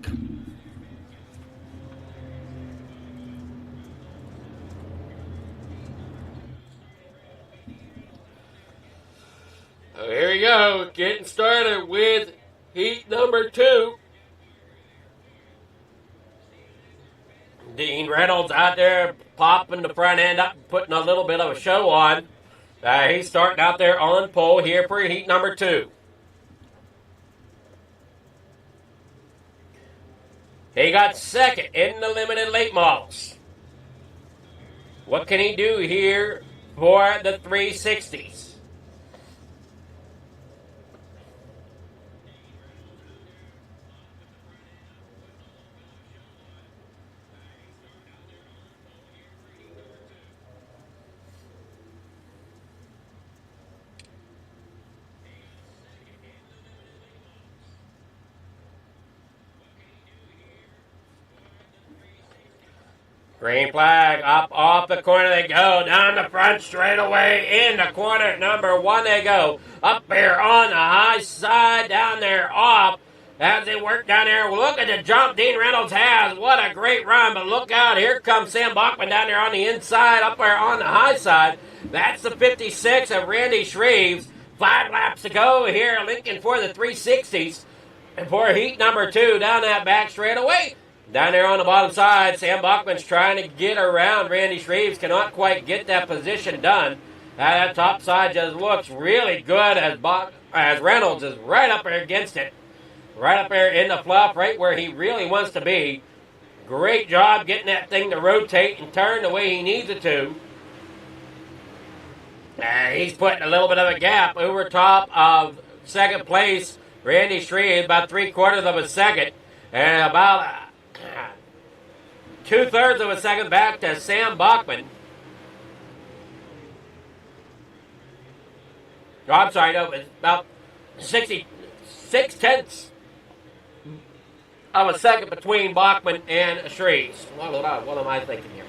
So here we go, getting started with heat number 2. Dean Reynolds out there popping the front end up, putting a little bit of a show on. He's starting out there on pole here for heat number 2. He got second in the limited late models. What can he do here for the 360s? Green flag, up off the corner they go, down the front straightaway, in the corner number 1 they go, up there on the high side, down there off, as they work down there. Look at the jump Dean Reynolds has, what a great run, but look out, here comes Sam Bachman down there on the inside, up there on the high side. That's the 56 of Randy Shreves. 5 laps to go here, Lincoln for the 360s, and for heat number 2, down that back straightaway. Down there on the bottom side, Sam Bachman's trying to get around Randy Shreves, cannot quite get that position done. That top side just looks really good as Reynolds is right up there against it. Right up there in the fluff, right where he really wants to be. Great job getting that thing to rotate and turn the way he needs it to. He's putting a little bit of a gap over top of second place. Randy Shreves, about 3/4 of a second. And about 2/3 of a second back to Sam Bachman. Oh, I'm sorry, no, it's about 6/10 of a second between Bachman and Shreves. What am I thinking here?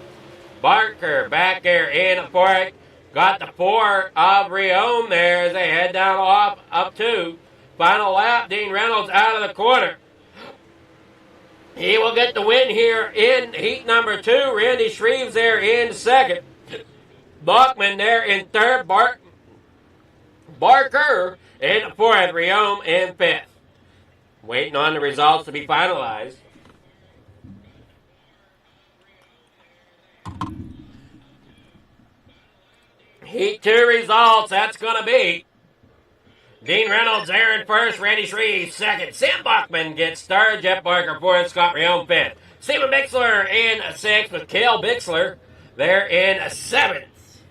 Barker back there in for it. Got the 4 of Riom there as they head down off up 2. Final lap, Dean Reynolds out of the corner. He will get the win here in heat number 2. Randy Shreves there in second. Bachman there in third. Barker in fourth. Riom in fifth. Waiting on the results to be finalized. Heat 2 results, that's going to be Dean Reynolds there in first, Randy Shreves second, Sam Bachman gets third, Jeff Barker fourth, Scott Riom fifth. Stephen Bixler in sixth with Cale Bixler there in seventh.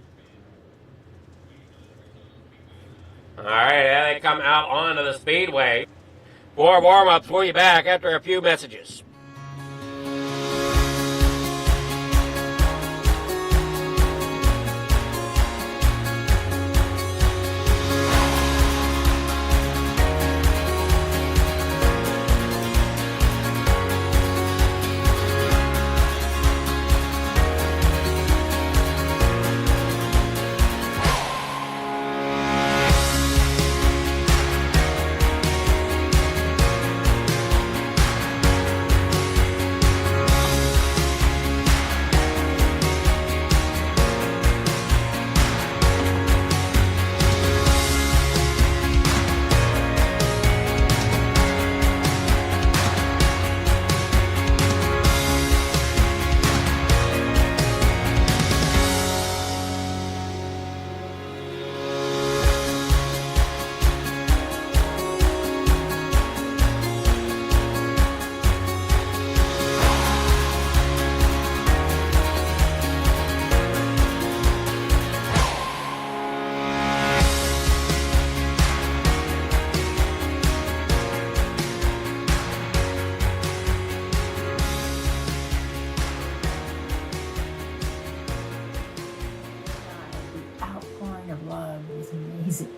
All right, there they come out onto the speedway. For warm-ups, we'll be back after a few messages.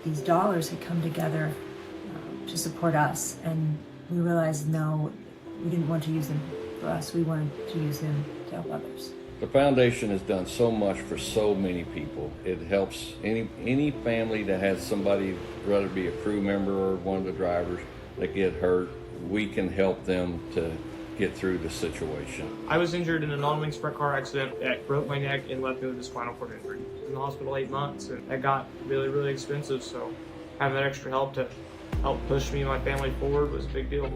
These dollars had come together to support us, and we realized no, we didn't want to use them for us. We wanted to use them to help others. The foundation has done so much for so many people. It helps any family that has somebody, whether it be a crew member or one of the drivers, that get hurt. We can help them to get through the situation. I was injured in a non-wing sprint car accident that broke my neck and left me with a spinal cord injury. I was in the hospital 8 months, and that got really, really expensive, so having that extra help to help push me and my family forward was a big deal.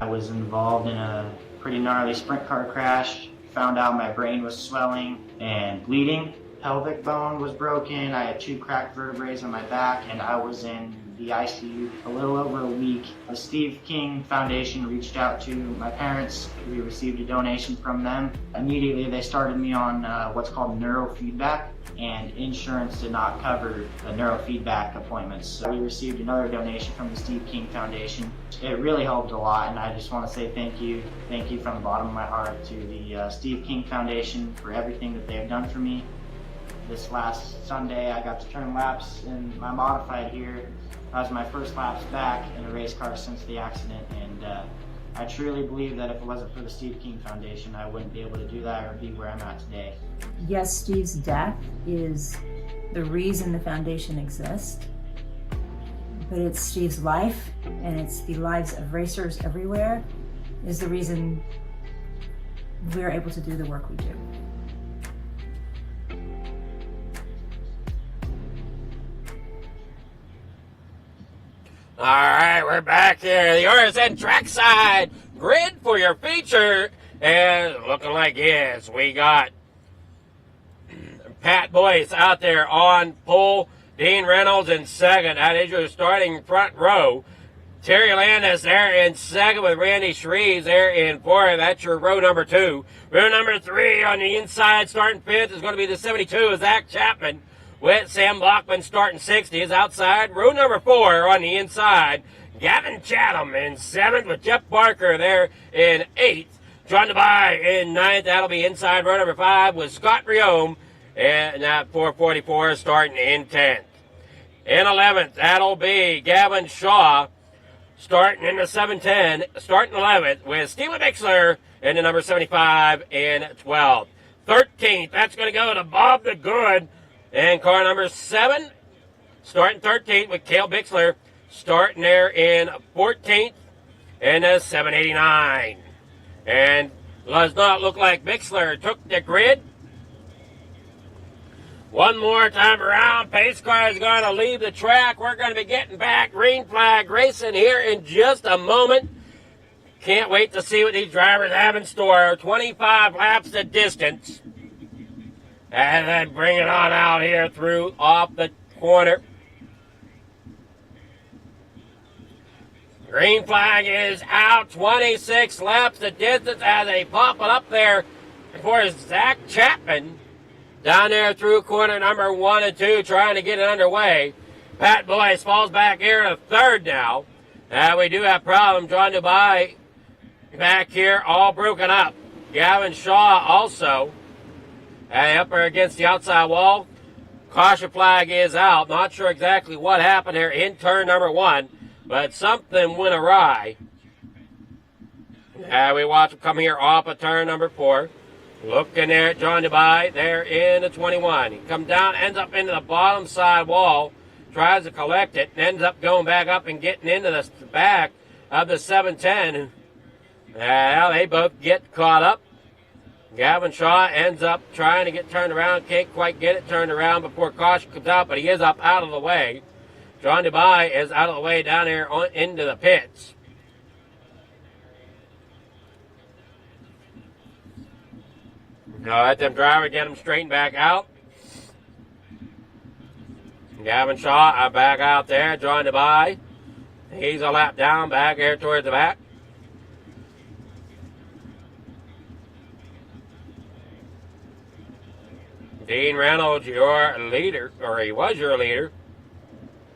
I was involved in a pretty gnarly sprint car crash. Found out my brain was swelling and bleeding. Pelvic bone was broken. I had 2 cracked vertebrae on my back, and I was in the ICU a little over a week. The Steve King Foundation reached out to my parents. We received a donation from them. Immediately they started me on what's called neurofeedback, and insurance did not cover the neurofeedback appointments. So we received another donation from the Steve King Foundation. It really helped a lot, and I just want to say thank you from the bottom of my heart to the Steve King Foundation for everything that they have done for me. This last Sunday I got to turn laps in my modified here. That was my first laps back in a race car since the accident, and I truly believe that if it wasn't for the Steve King Foundation, I wouldn't be able to do that or be where I'm at today. Yes, Steve's death is the reason the foundation exists, but it's Steve's life and it's the lives of racers everywhere is the reason we're able to do the work we do. All right, we're back here. The RSN trackside grid for your feature. And looking like, yes, we got Pat Boyce out there on pole. Dean Reynolds in second. That is your starting front row. Terry Landis there in second with Randy Shreves there in fourth. That's your row number 2. Row number 3 on the inside starting fifth is going to be the 72, Zach Chapman. With Sam Blockman starting 60 is outside. Row number 4 on the inside. Gavin Chatham in 7th with Jeff Barker there in 8th. John DeBye in 9th. That'll be inside row number 5 with Scott Riome. And that 444 starting in 10th. In 11th, that'll be Gavin Shaw starting in the 710. Starting 11th with Steven Bixler in the number 75 in 12th. 13th, that's going to go to Bob the Good. And car number 7, starting 13th with Cale Bixler, starting there in 14th, and a 789. And does not look like Bixler took the grid. One more time around, pace car is going to leave the track. We're going to be getting back green flag racing here in just a moment. Can't wait to see what these drivers have in store. 25 laps the distance. And then bring it on out here through off the corner. Green flag is out. 26 laps the distance as they pop it up there for Zach Chapman. Down there through corner number 1 and 2 trying to get it underway. Pat Boyce falls back here to 3rd now. And we do have problems. John Dubai back here all broken up. Gavin Shaw also. And up there against the outside wall. Caution flag is out. Not sure exactly what happened here in turn number 1. But something went awry. And we watch him come here off of turn number 4. Looking there at John Dubai there in the 21. He comes down, ends up into the bottom side wall. Tries to collect it. And ends up going back up and getting into the back of the 710. Well, they both get caught up. Gavin Shaw ends up trying to get turned around. Can't quite get it turned around before caution comes out, but he is up out of the way. John Dubai is out of the way down there into the pits. Now let them driver get him straightened back out. Gavin Shaw back out there. John Dubai. He's a lap down back here towards the back. Dean Reynolds, your leader, or he was your leader.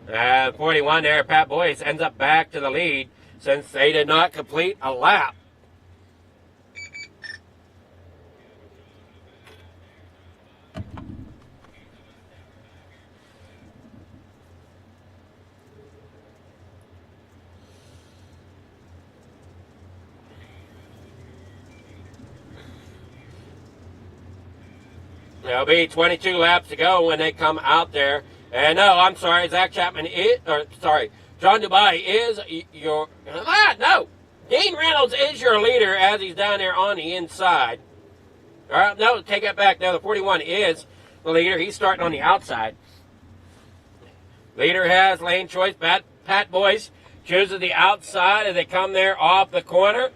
41 there, Pat Boyce ends up back to the lead since they did not complete a lap. There'll be 22 laps to go when they come out there. And no, I'm sorry, Zach Chapman is, John Dubai is your, no, Dean Reynolds is your leader as he's down there on the inside. All right, no, take that back. Now the 41 is the leader. He's starting on the outside. Leader has lane choice. Pat Boyce chooses the outside as they come there off the corner.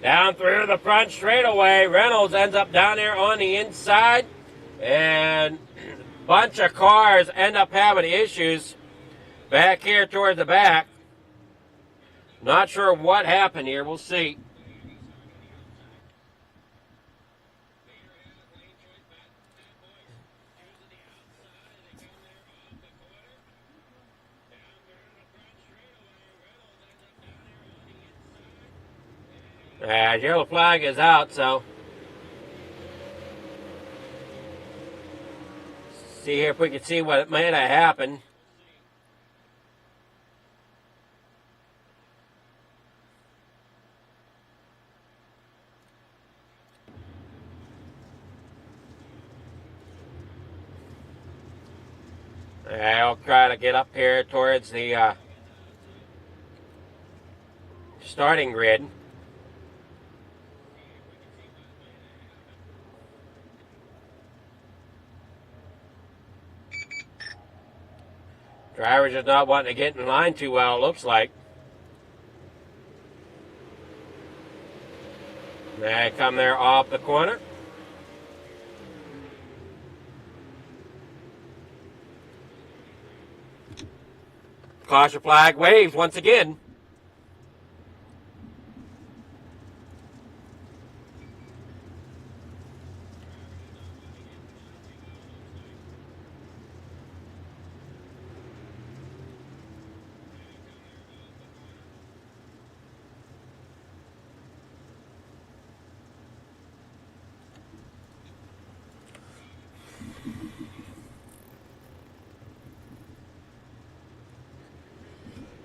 Down through the front straightaway. Reynolds ends up down there on the inside. And a bunch of cars end up having issues back here towards the back. Not sure what happened here. We'll see. Yellow flag is out, so see here if we can see what might have happened. I'll try to get up here towards the starting grid. Driver's just not wanting to get in line too well, it looks like. They come there off the corner. Caution flag waves once again.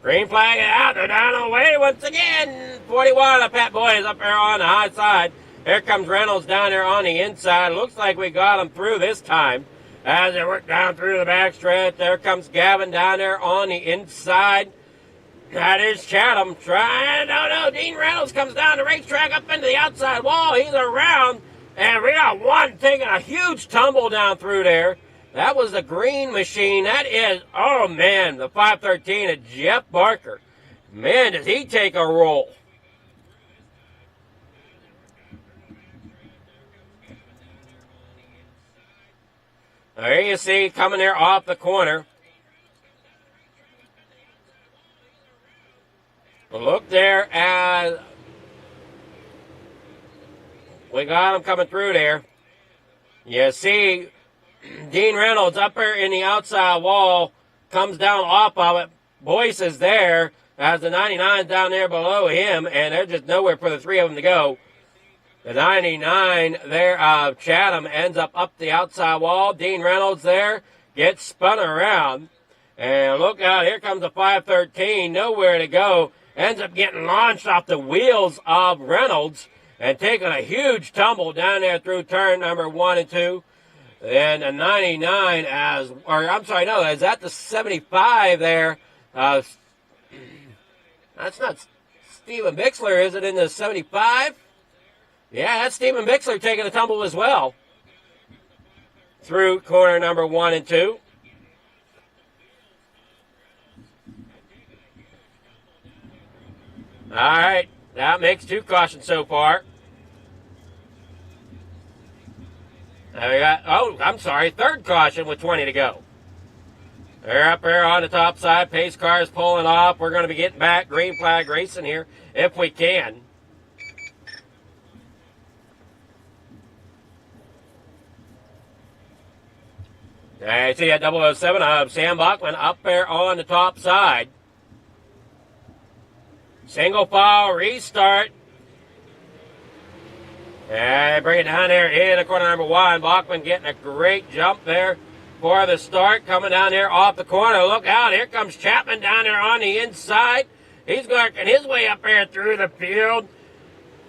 Green flag out, they're down the way once again. 41, the Pat Boys up there on the high side. Here comes Reynolds down there on the inside. Looks like we got him through this time. As they work down through the backstretch, there comes Gavin down there on the inside. That is Chatham trying. No, Dean Reynolds comes down the racetrack up into the outside wall. He's around. And we got one taking a huge tumble down through there. That was the green machine. That is, oh man, the 513 of Jeff Barker. Man, does he take a roll. There you see, coming there off the corner. Look there as we got him coming through there. You see Dean Reynolds up there in the outside wall, comes down off of it. Boyce is there as the 99 down there below him, and there's just nowhere for the three of them to go. The 99 there of Chatham ends up the outside wall. Dean Reynolds there gets spun around. And look out, here comes the 513, nowhere to go. Ends up getting launched off the wheels of Reynolds and taking a huge tumble down there through turn number 1 and 2. And a 99 is that the 75 there? That's not Stephen Bixler, is it, in the 75? Yeah, that's Stephen Bixler taking a tumble as well. Through corner number 1 and 2. All right, that makes 2 cautions so far. Now we got, third caution with 20 to go. They're up there on the top side. Pace car is pulling off. We're going to be getting back green flag racing here if we can. I see that 007 of Sam Bachman up there on the top side. Single file restart. And bring it down there in the corner number 1. Bachman getting a great jump there for the start. Coming down there off the corner. Look out. Here comes Chapman down there on the inside. He's working his way up there through the field.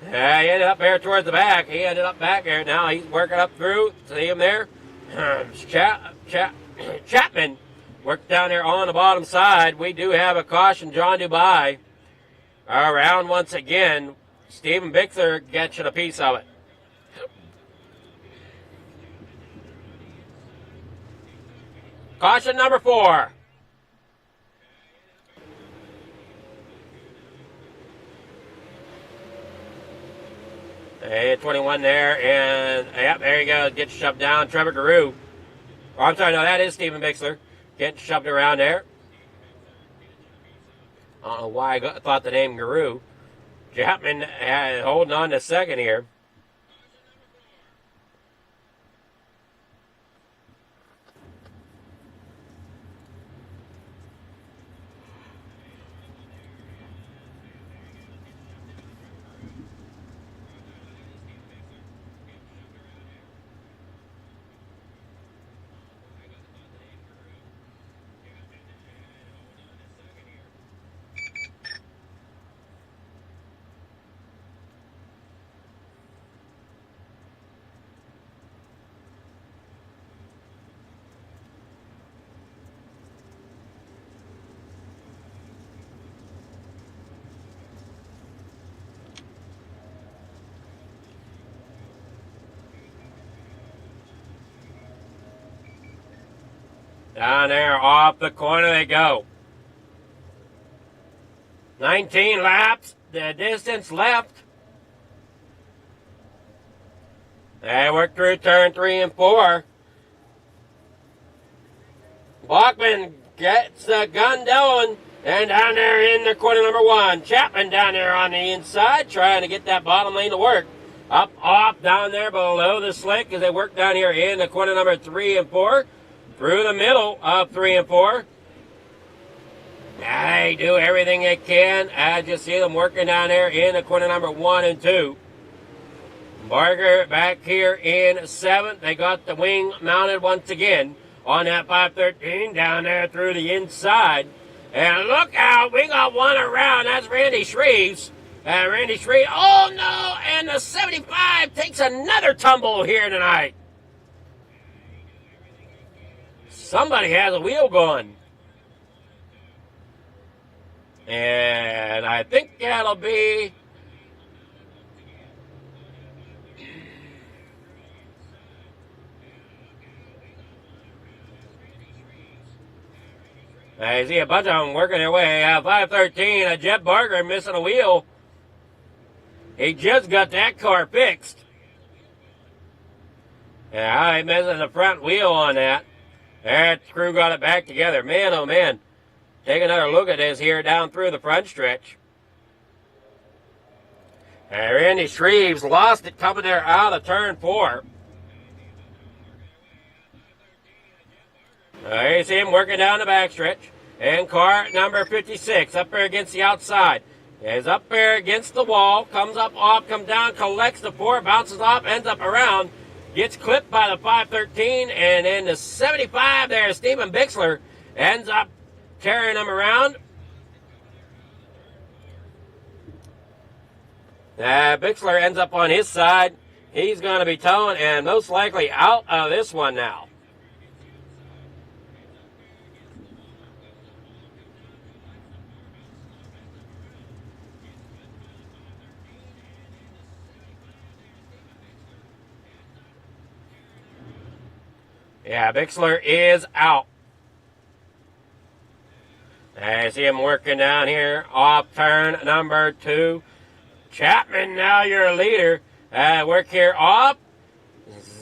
He ended up there towards the back. He ended up back there. Now he's working up through. See him there? Chapman worked down there on the bottom side. We do have a caution. John Dubai around once again. Stephen Bixler gets you a piece of it. Caution number 4. Hey, 21 there, and yep, there you go. Gets shoved down. Trevor Garou. Oh, I'm sorry, no, that is Stephen Bixler. Getting shoved around there. I don't know why I thought the name Garou. Chapman holding on to second here. Down there off the corner they go. 19 laps, the distance left. They work through turn 3 and 4. Bachman gets the gun going. And down there in the corner number 1, Chapman down there on the inside trying to get that bottom lane to work. Up, off, down there below the slick as they work down here in the corner number 3 and 4. Through the middle of 3 and 4. They do everything they can as you see them working down there in the corner number 1 and 2. Barger back here in 7th. They got the wing mounted once again on that 513 down there through the inside. And look out, we got one around. That's Randy Shreves. Randy Shreves, oh no, and the 75 takes another tumble here tonight. Somebody has a wheel going. And I think that'll be... I see a bunch of them working their way. 513, Jeff Barger missing a wheel. He just got that car fixed. Yeah, he missing the front wheel on that. That crew got it back together. Man, oh man. Take another look at this here down through the front stretch. And Randy Shreves lost it coming there out of turn 4. You see him working down the backstretch. And car number 56 up there against the outside. Is up there against the wall. Comes up, off, comes down, collects the 4, bounces off, ends up around. Gets clipped by the 513. And then the 75 there, Steven Bixler, ends up tearing him around. Bixler ends up on his side. He's going to be towing and most likely out of this one now. Yeah, Bixler is out. I see him working down here off turn number 2. Chapman, now your leader. Work here off.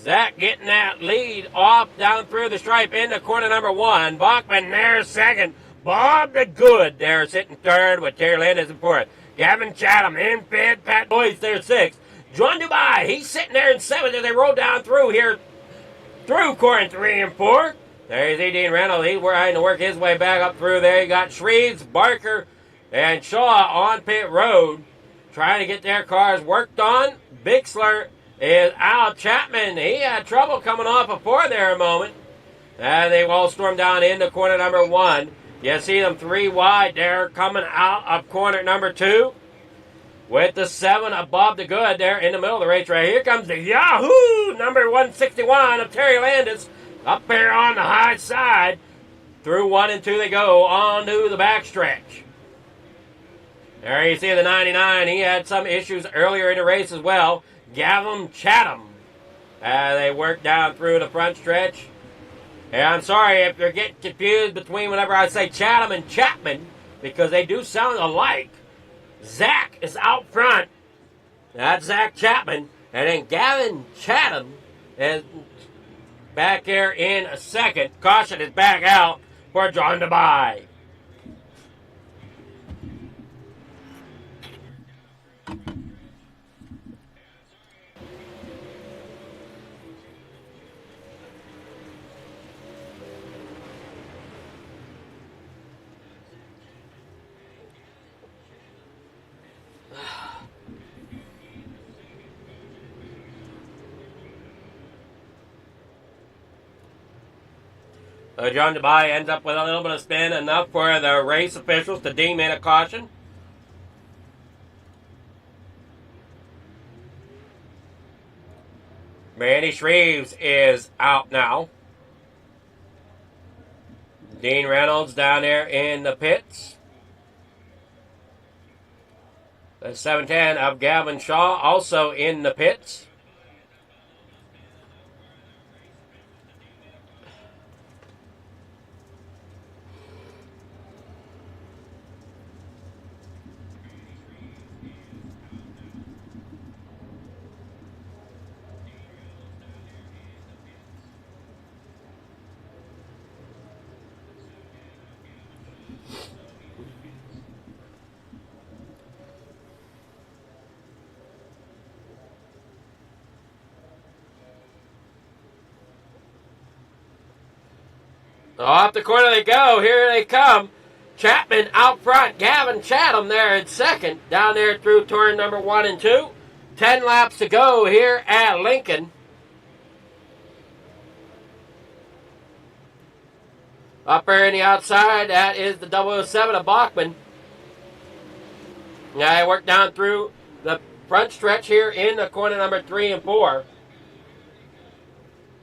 Zach getting that lead off down through the stripe into corner number 1. Bachman there second. Bob the Good there sitting third with Terry Landis in 4th. Gavin Chatham in 5th. Pat Boyce there 6th. John Dubai, he's sitting there in 7th as they roll down through here through corner 3 and 4. There's Dean Reynolds. He's trying to work his way back up through there. You got Shreves, Barker, and Shaw on pit road trying to get their cars worked on. Bixler is out. Chapman, he had trouble coming off of 4 there a moment. And they all storm down into corner number 1. You see them 3 wide there coming out of corner number 2. With the 7 of Bob the Good there in the middle of the race right here comes the Yahoo number 161 of Terry Landis up there on the high side. Through 1 and 2 they go on to the backstretch. There you see the 99. He had some issues earlier in the race as well. Gavin Chatham. They work down through the front stretch. And I'm sorry if you're getting confused between whenever I say Chatham and Chapman because they do sound alike. Zach is out front. That's Zach Chapman. And then Gavin Chatham is back here in a second. Caution is back out for John Dubai. John Dubai ends up with a little bit of spin, enough for the race officials to deem in a caution. Randy Shreves is out now. Dean Reynolds down there in the pits. The 710 of Gavin Shaw also in the pits. Off the corner they go. Here they come. Chapman out front. Gavin Chatham there in second. Down there through turn number 1 and 2. 10 laps to go here at Lincoln. Up there in the outside, that is the 007 of Bachman. Now I work down through the front stretch here in the corner number 3 and 4.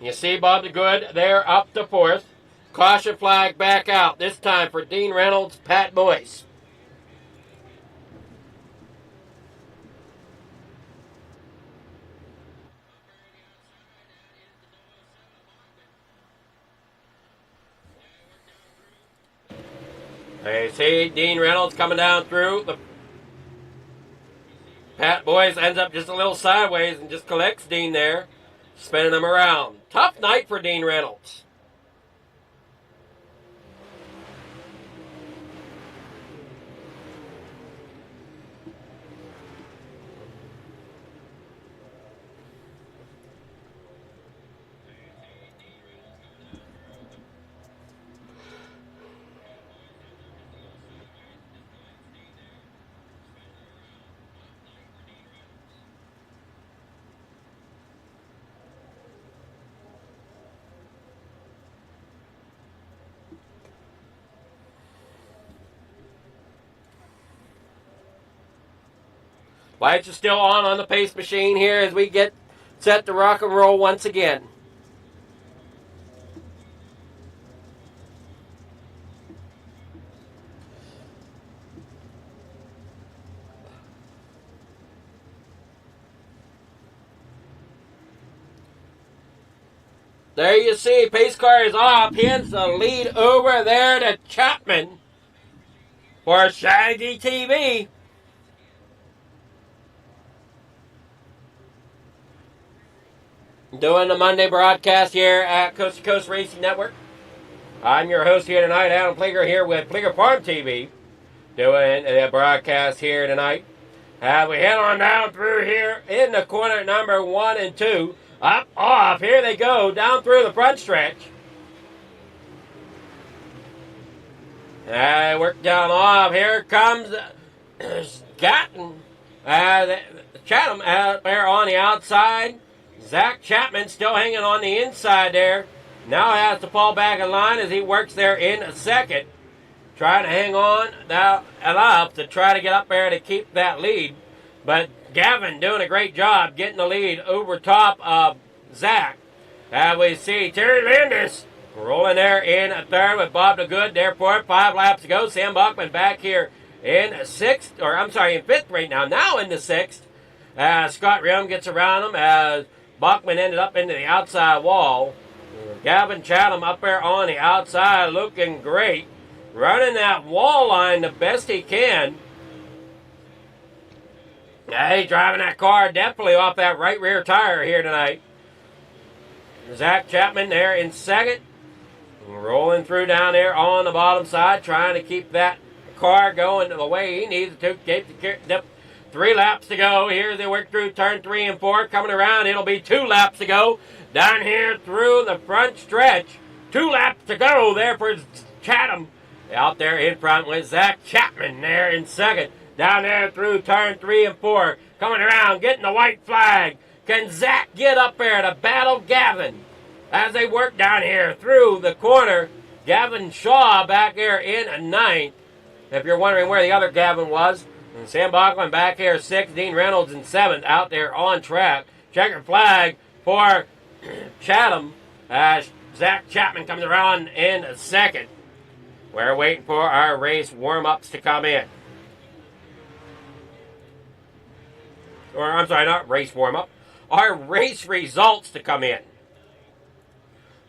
You see Bob the Good there up to 4th. Caution flag back out, this time for Dean Reynolds, Pat Boyce. You see Dean Reynolds coming down through. Pat Boyce ends up just a little sideways and just collects Dean there, spinning him around. Tough night for Dean Reynolds. Lights are still on the pace machine here as we get set to rock and roll once again. There you see, pace car is off. Hands the lead over there to Chapman for Shaggy TV. Doing the Monday broadcast here at Coast to Coast Racing Network. I'm your host here tonight, Adam Pleger, here with Pleger Farm TV. Doing the broadcast here tonight. We head on down through here in the corner number 1 and 2. Up, off, here they go, down through the front stretch. Work down off, here comes Chatham out there on the outside. Zach Chapman still hanging on the inside there. Now has to fall back in line as he works there in second. Trying to hang on now enough to try to get up there to keep that lead. But Gavin doing a great job getting the lead over top of Zach. We see Terry Landis rolling there in third with Bob the Good there for it. 5 laps to go. Sam Buckman back here in fifth right now. Now in the 6th. Scott Riom gets around him as Bachman ended up into the outside wall. Gavin Chatham up there on the outside looking great. Running that wall line the best he can. He's driving that car definitely off that right rear tire here tonight. Zach Chapman there in second. Rolling through down there on the bottom side. Trying to keep that car going the way he needs to keep the 3 laps to go. Here they work through turn 3 and 4. Coming around, it'll be 2 laps to go. Down here through the front stretch. 2 laps to go there for Chatham. Out there in front with Zach Chapman there in second. Down there through turn 3 and 4. Coming around, getting the white flag. Can Zach get up there to battle Gavin? As they work down here through the corner. Gavin Shaw back here in 9th. If you're wondering where the other Gavin was. And Sam Bachman back here 6th. Dean Reynolds in 7th. Out there on track. Checker flag for Chatham. Zach Chapman comes around in 2nd. We're waiting for our race warm-ups to come in. Or, I'm sorry, not race warm-up. Our race results to come in.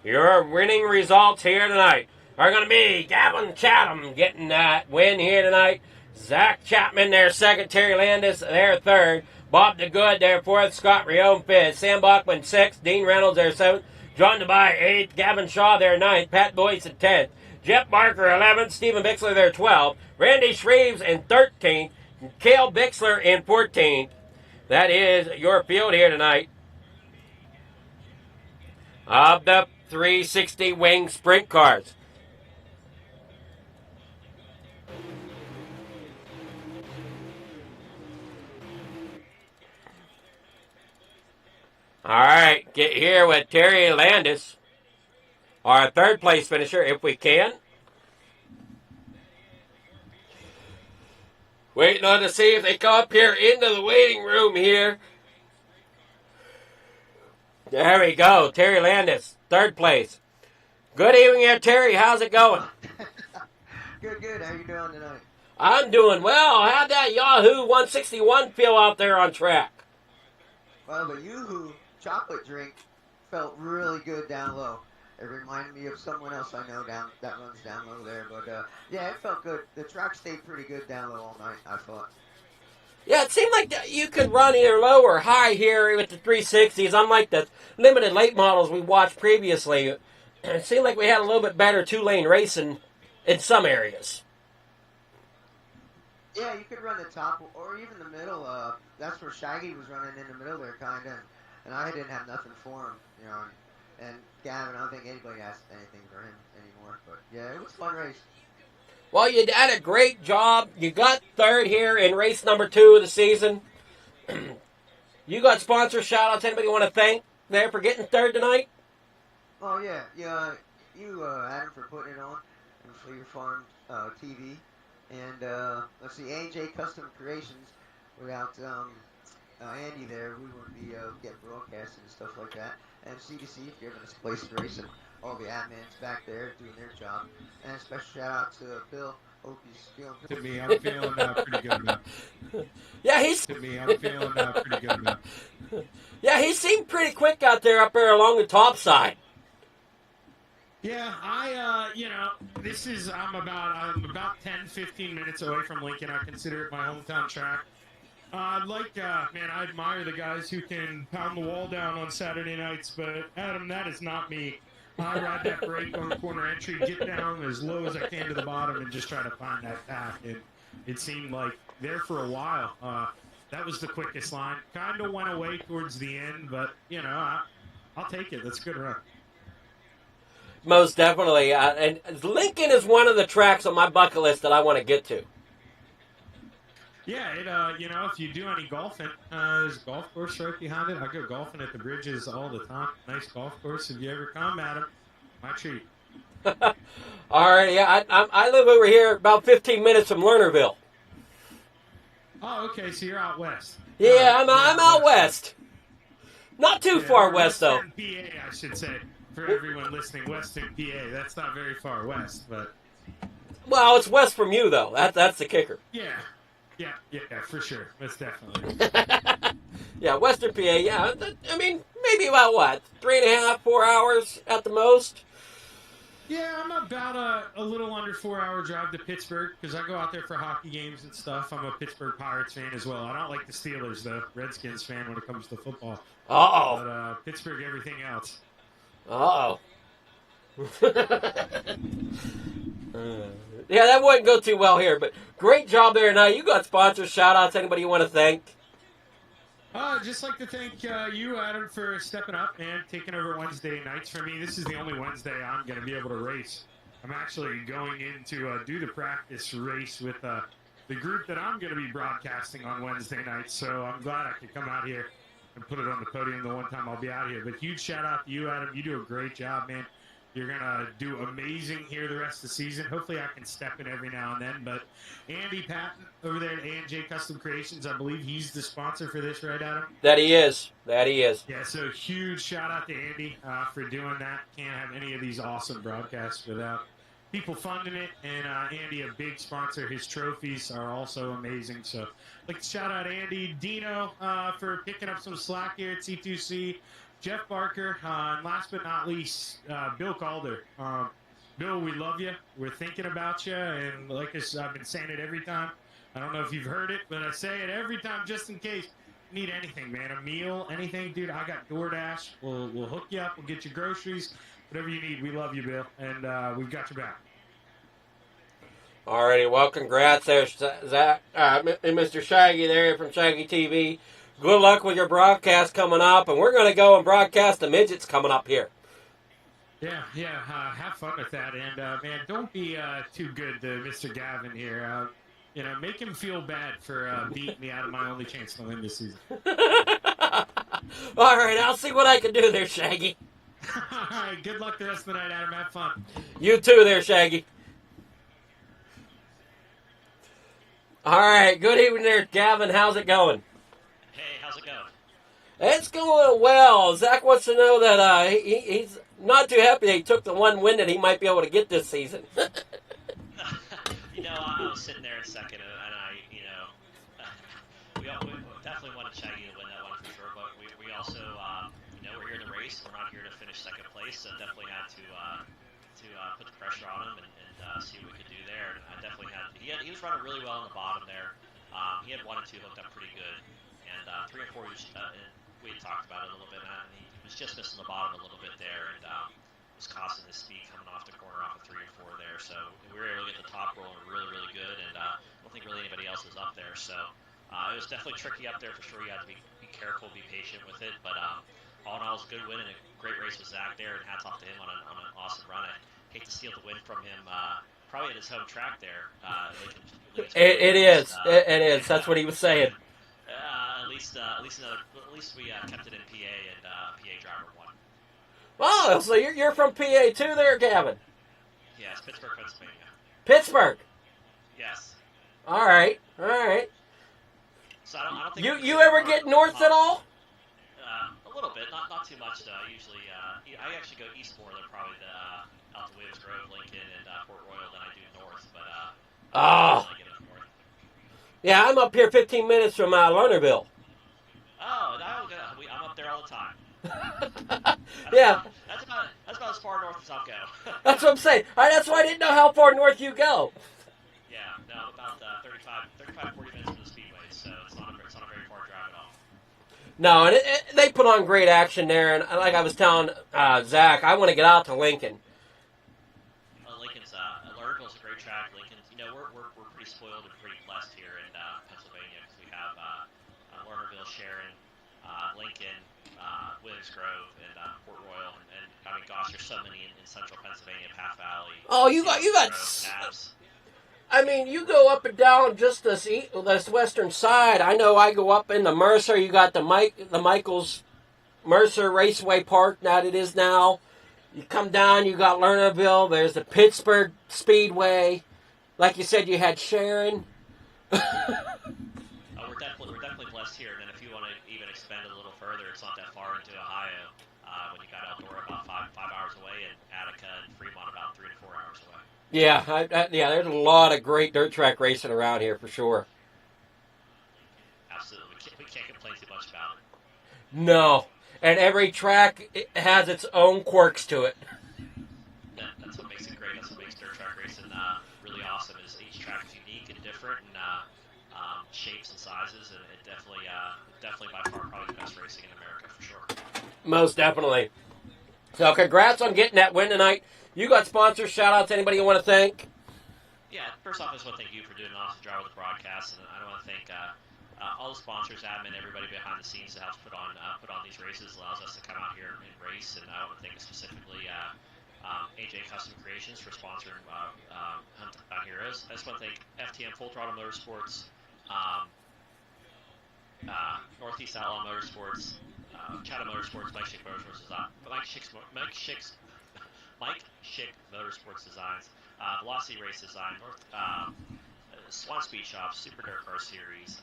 Your winning results here tonight are going to be Gavin Chatham getting that win here tonight. Zach Chapman there 2nd. Terry Landis there 3rd. Bob the Good there 4th. Scott Riom 5th. Sam Bachman 6th. Dean Reynolds there 7th. John DeBay 8th. Gavin Shaw there 9th. Pat Boyce at 10th. Jeff Barker 11th. Stephen Bixler there 12th. Randy Shreves in 13th. Cale Bixler in 14th. That is your field here tonight of the 360 wing sprint cars. All right, get here with Terry Landis, our third place finisher, if we can. Waiting on to see if they come up here into the waiting room here. There we go, Terry Landis, third place. Good evening here, Terry. How's it going? Good. How you doing tonight? I'm doing well. How'd that Yahoo 161 feel out there on track? Well, the Yoo-Hoo chocolate drink felt really good down low. It reminded me of someone else I know that runs down low there. But yeah, it felt good. The track stayed pretty good down low all night, I thought. Yeah, it seemed like you could run either low or high here with the 360s, unlike the limited late models we watched previously. It seemed like we had a little bit better two-lane racing in some areas. Yeah, you could run the top or even the middle. That's where Shaggy was running in the middle there, kind of. And I didn't have nothing for him, you know. And Gavin, I don't think anybody asked anything for him anymore. But yeah, it was a fun race. Well, you did a great job. You got third here in race number 2 of the season. You got sponsor shout-outs. Anybody want to thank there for getting third tonight? Oh, yeah. You, Adam, for putting it on and for your farm TV. And let's see, A&J Custom Creations. Without Andy there, we wouldn't be getting broadcasting and stuff like that. And C2C, if you're ever place racing, all the admins back there doing their job. And a special shout out to Bill. Hope he's feeling good. To me, I'm feeling pretty good now. Yeah, he's. To me, I'm feeling pretty good now. Yeah, he seemed pretty quick out there up there along the top side. Yeah, I'm about 10, 15 minutes away from Lincoln. I consider it my hometown track. I admire the guys who can pound the wall down on Saturday nights, but Adam, that is not me. I ride that brake on the corner entry, get down as low as I can to the bottom, and just try to find that pack. And it seemed like there for a while. That was the quickest line. Kind of went away towards the end, but I'll take it. That's a good run. Most definitely. And Lincoln is one of the tracks on my bucket list that I want to get to. Yeah, if you do any golfing, there's a golf course right behind it. I go golfing at the bridges all the time. Nice golf course. If you ever come, Adam, my treat. All right, yeah, I live over here about 15 minutes from Lernerville. Oh, okay, so you're out west. Yeah, I'm out west. Not too far west, though. Western PA, I should say, for everyone listening. Western PA, that's not very far west, but... Well, it's west from you, though. That's the kicker. Yeah, for sure. That's definitely. Yeah, Western PA, yeah. I mean, maybe about what? 3.5, 4 hours at the most? Yeah, I'm about a little under 4-hour drive to Pittsburgh because I go out there for hockey games and stuff. I'm a Pittsburgh Pirates fan as well. I don't like the Steelers, though. Redskins fan when it comes to football. Uh-oh. But Pittsburgh, everything else. Uh-oh. Yeah, that wouldn't go too well here, but great job there tonight. You got sponsors, shout-outs, anybody you want to thank? I'd just like to thank you, Adam, for stepping up and taking over Wednesday nights for me. This is the only Wednesday I'm going to be able to race. I'm actually going in to do the practice race with the group that I'm going to be broadcasting on Wednesday nights, so I'm glad I could come out here and put it on the podium the one time I'll be out here. But huge shout-out to you, Adam. You do a great job, man. You're going to do amazing here the rest of the season. Hopefully I can step in every now and then. But Andy Patton over there at A&J Custom Creations, I believe he's the sponsor for this, right, Adam? That he is. Yeah, so huge shout-out to Andy for doing that. Can't have any of these awesome broadcasts without people funding it. And Andy, a big sponsor. His trophies are also amazing. So I'd like to shout out Andy. Dino for picking up some slack here at C2C. Jeff Barker, and last but not least, Bill Calder. Bill, we love you. We're thinking about you, and like I've been saying it every time. I don't know if you've heard it, but I say it every time just in case. Need anything, man. A meal, anything, dude. I got DoorDash. We'll hook you up. We'll get you groceries. Whatever you need. We love you, Bill, and we've got your back. Alrighty, well, congrats there, Zach, and Mr. Shaggy there from Shaggy TV. Good luck with your broadcast coming up, and we're going to go and broadcast the midgets coming up here. Yeah, have fun with that, and man, don't be too good to Mr. Gavin here. Make him feel bad for beating me out of my only chance to win this season. All right, I'll see what I can do there, Shaggy. All right, good luck the rest of the night, Adam. Have fun. You too there, Shaggy. All right, good evening there, Gavin. How's it going? Hey, how's it going? It's going well. Zach wants to know that he's not too happy that he took the one win that he might be able to get this season. I was sitting there in second, and we definitely wanted Shaggy to win that one for sure, but we also, we're here in the race. We're not here to finish second place, so definitely had to put the pressure on him and see what we could do there. And I definitely had. He was running really well in the bottom there. He had 1 and 2 hooked up pretty good, and 3 and 4 we had talked about it a little bit, and he was just missing the bottom a little bit there, and was costing his speed coming off the corner off of 3 and 4 there. So we were able to get the top rolling really, really good, and I don't think really anybody else was up there. So it was definitely tricky up there for sure. You had to be careful, be patient with it, but all in all, it was a good win and a great race with Zach there, and hats off to him on an awesome run. I hate to steal the win from him, probably at his home track there. It is. That's what he was saying. At least we kept it in PA, and PA driver won. Oh, so you're from PA too there, Gavin? Yes, Pittsburgh, Pennsylvania. Pittsburgh? Yes. All right. So I don't think you ever get north at all? A little bit, not too much though. Usually, I actually go east more than probably out to Williams Grove, Lincoln, and Port Royal than I do north. But I get it north. Yeah, I'm up here 15 minutes from Lernerville. Oh, I'm up there all the time. Yeah. That's about as far north as I'll go. That's what I'm saying. That's why I didn't know how far north you go. Yeah, no, about 35, 40 minutes from the speedway, so it's not a very far drive at all. No, and they put on great action there, and like I was telling Zach, I want to get out to Lincoln. Lincoln's Lernerville's a great track. Lincoln's, we're pretty spoiled and pretty blessed here in Pennsylvania because we have Lernerville, Sharon, Lincoln, Williams Grove, and Port Royal, and I mean, gosh, there's so many in central Pennsylvania, Path Valley. Oh, you got. Grove, I mean, you go up and down just this western side. I know I go up into Mercer. You got the Michaels Mercer Raceway Park that it is now. You come down, you got Lernerville. There's the Pittsburgh Speedway. Like you said, you had Sharon. We're definitely blessed here. And then if you want to even expand it a little further, it's not that far into Ohio. When you got Eldora about 5 hours away, and Attica and Fremont about 3 to 4 hours away. Yeah, there's a lot of great dirt track racing around here for sure. Absolutely, we can't complain too much about it. No, and every track has its own quirks to it. That's what makes it great. That's what makes dirt track racing really awesome. Is each track is unique and different, and shapes and sizes, and it definitely by far probably the best racing in America for sure. Most definitely. So congrats on getting that win tonight. You got sponsors, shout-outs, anybody you want to thank? Yeah, first off, I just want to thank you for doing an awesome job with the broadcast, and I want to thank all the sponsors, admin, everybody behind the scenes that helps put on these races, allows us to come out here and race, and I want to thank specifically AJ Custom Creations for sponsoring Hunt Heroes. I just want to thank FTM Full Throttle Motorsports, Northeast Outlaw Motorsports, Chatham Motorsports, Mike Schick Motorsports Design, Mike Schick Motorsports Designs, Velocity Race Design, Swan Speed Shop, Super Dirt Car Series,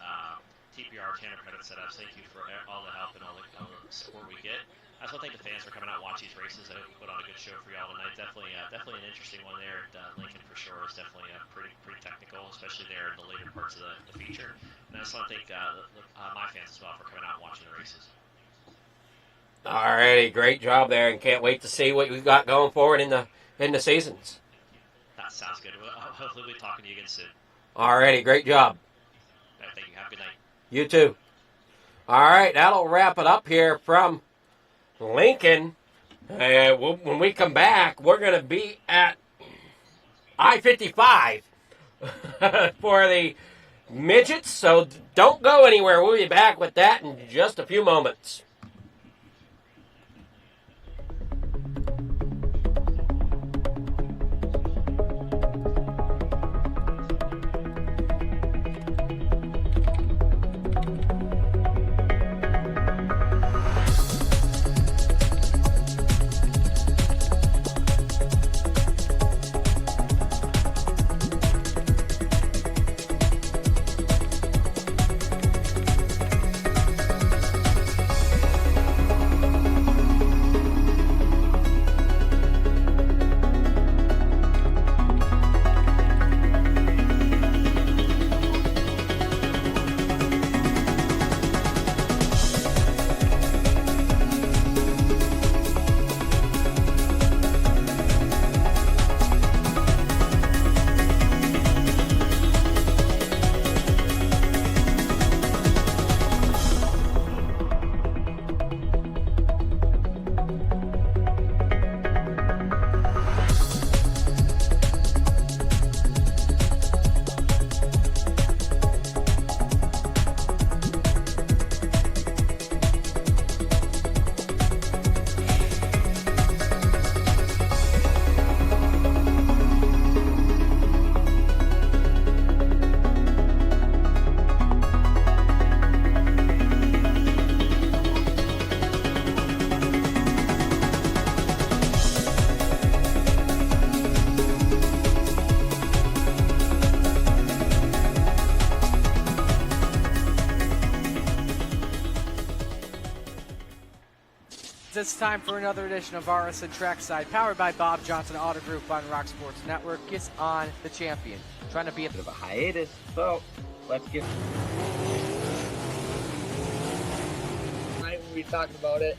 TPR, Tanner Credit Setups. Thank you for all the help and all the support we get. I just want to thank the fans for coming out and watch these races. I hope we put on a good show for y'all tonight. Definitely an interesting one there at Lincoln for sure. It's definitely pretty technical, especially there in the later parts of the feature. And I just want to thank my fans as well for coming out and watching the races. Alrighty, great job there, and can't wait to see what we got going forward in the seasons. That sounds good. Hopefully we'll be talking to you again soon. Alrighty, great job. All right, thank you. Have a good night. You too. Alright, that'll wrap it up here from Lincoln. When we come back, we're going to be at I-55 for the midgets, so don't go anywhere. We'll be back with that in just a few moments. it's time for another edition of RSN Trackside, powered by Bob Johnson Auto Group on Rock Sports Network. It's on the champion, trying to be a bit of a hiatus, so let's get... Tonight we talked about it.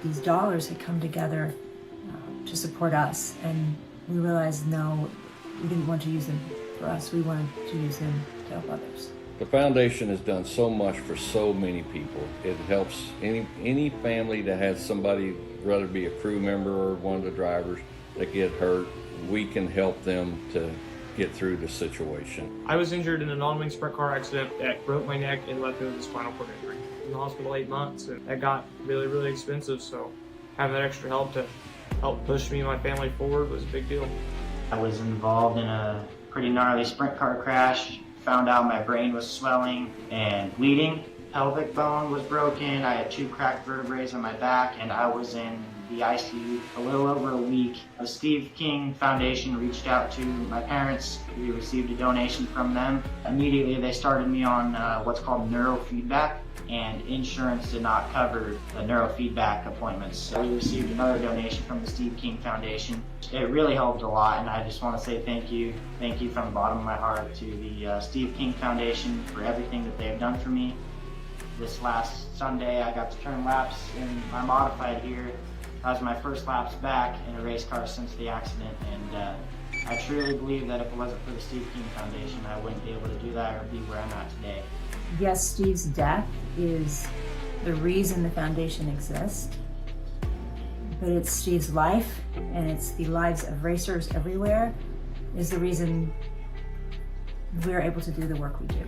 These dollars had come together to support us, and we realized no, we didn't want to use them for us. We wanted to use them to help others. The foundation has done so much for so many people. It helps any family that has somebody, whether it be a crew member or one of the drivers, that get hurt. We can help them to get through the situation. I was injured in a non-wing sprint car accident that broke my neck and left me with a spinal cord injury. In the hospital 8 months, and that got really, really expensive, so having that extra help to help push me and my family forward was a big deal. I was involved in a pretty gnarly sprint car crash, found out my brain was swelling and bleeding. Pelvic bone was broken, I had 2 cracked vertebrae on my back, and I was in the ICU a little over a week. The Steve King Foundation reached out to my parents. We received a donation from them. Immediately they started me on what's called neurofeedback, and insurance did not cover the neurofeedback appointments. So we received another donation from the Steve King Foundation. It really helped a lot, and I just want to say thank you from the bottom of my heart to the Steve King Foundation for everything that they have done for me. This last Sunday I got to turn laps in my modified here. That was my first laps back in a race car since the accident, and I truly believe that if it wasn't for the Steve King Foundation, I wouldn't be able to do that or be where I'm at today. Yes, Steve's death is the reason the foundation exists, but it's Steve's life, and it's the lives of racers everywhere, is the reason we're able to do the work we do.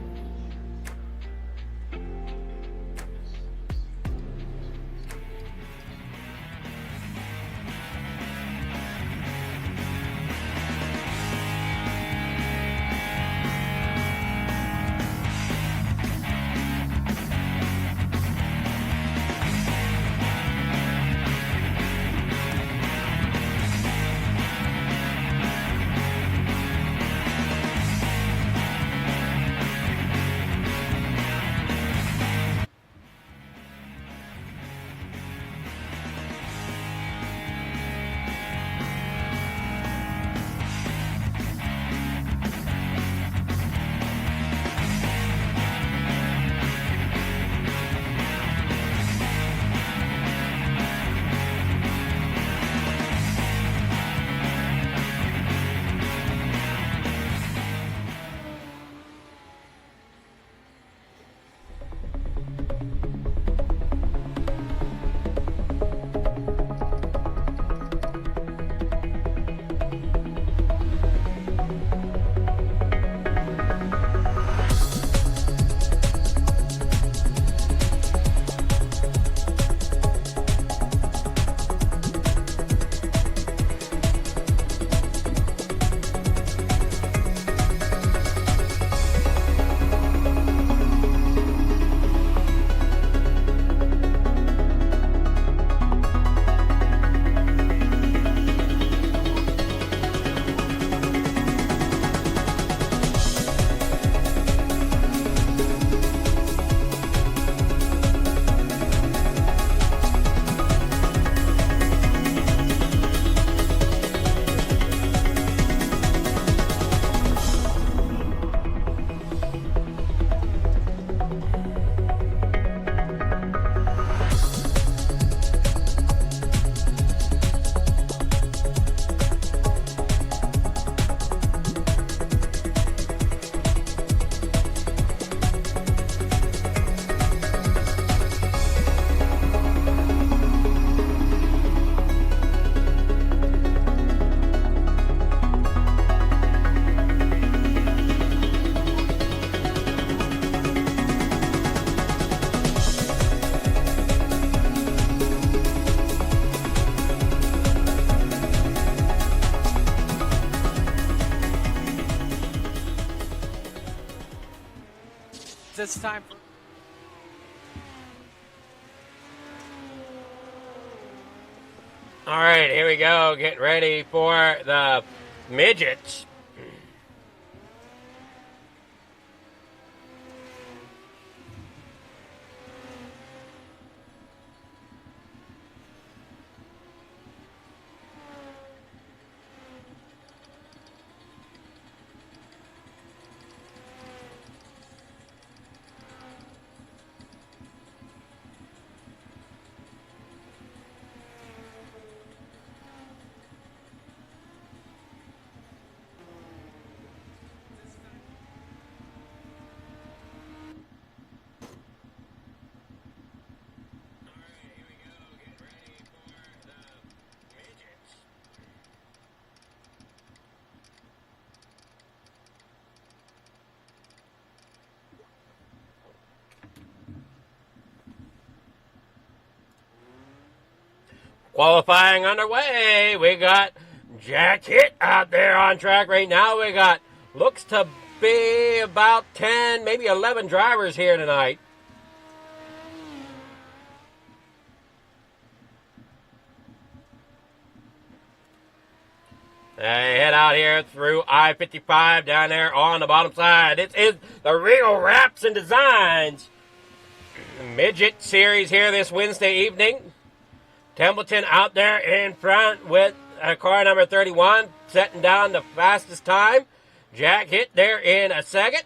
It's time for... All right, here we go. Get ready for the midgets. Qualifying underway. We got Jack Hitt out there on track right now. We got, looks to be about 10, maybe 11 drivers here tonight. They head out here through I-55 down there on the bottom side. This is the Real Wraps and Designs Midget Series here this Wednesday evening. Templeton out there in front with car number 31, setting down the fastest time. Jack Hitt there in a second.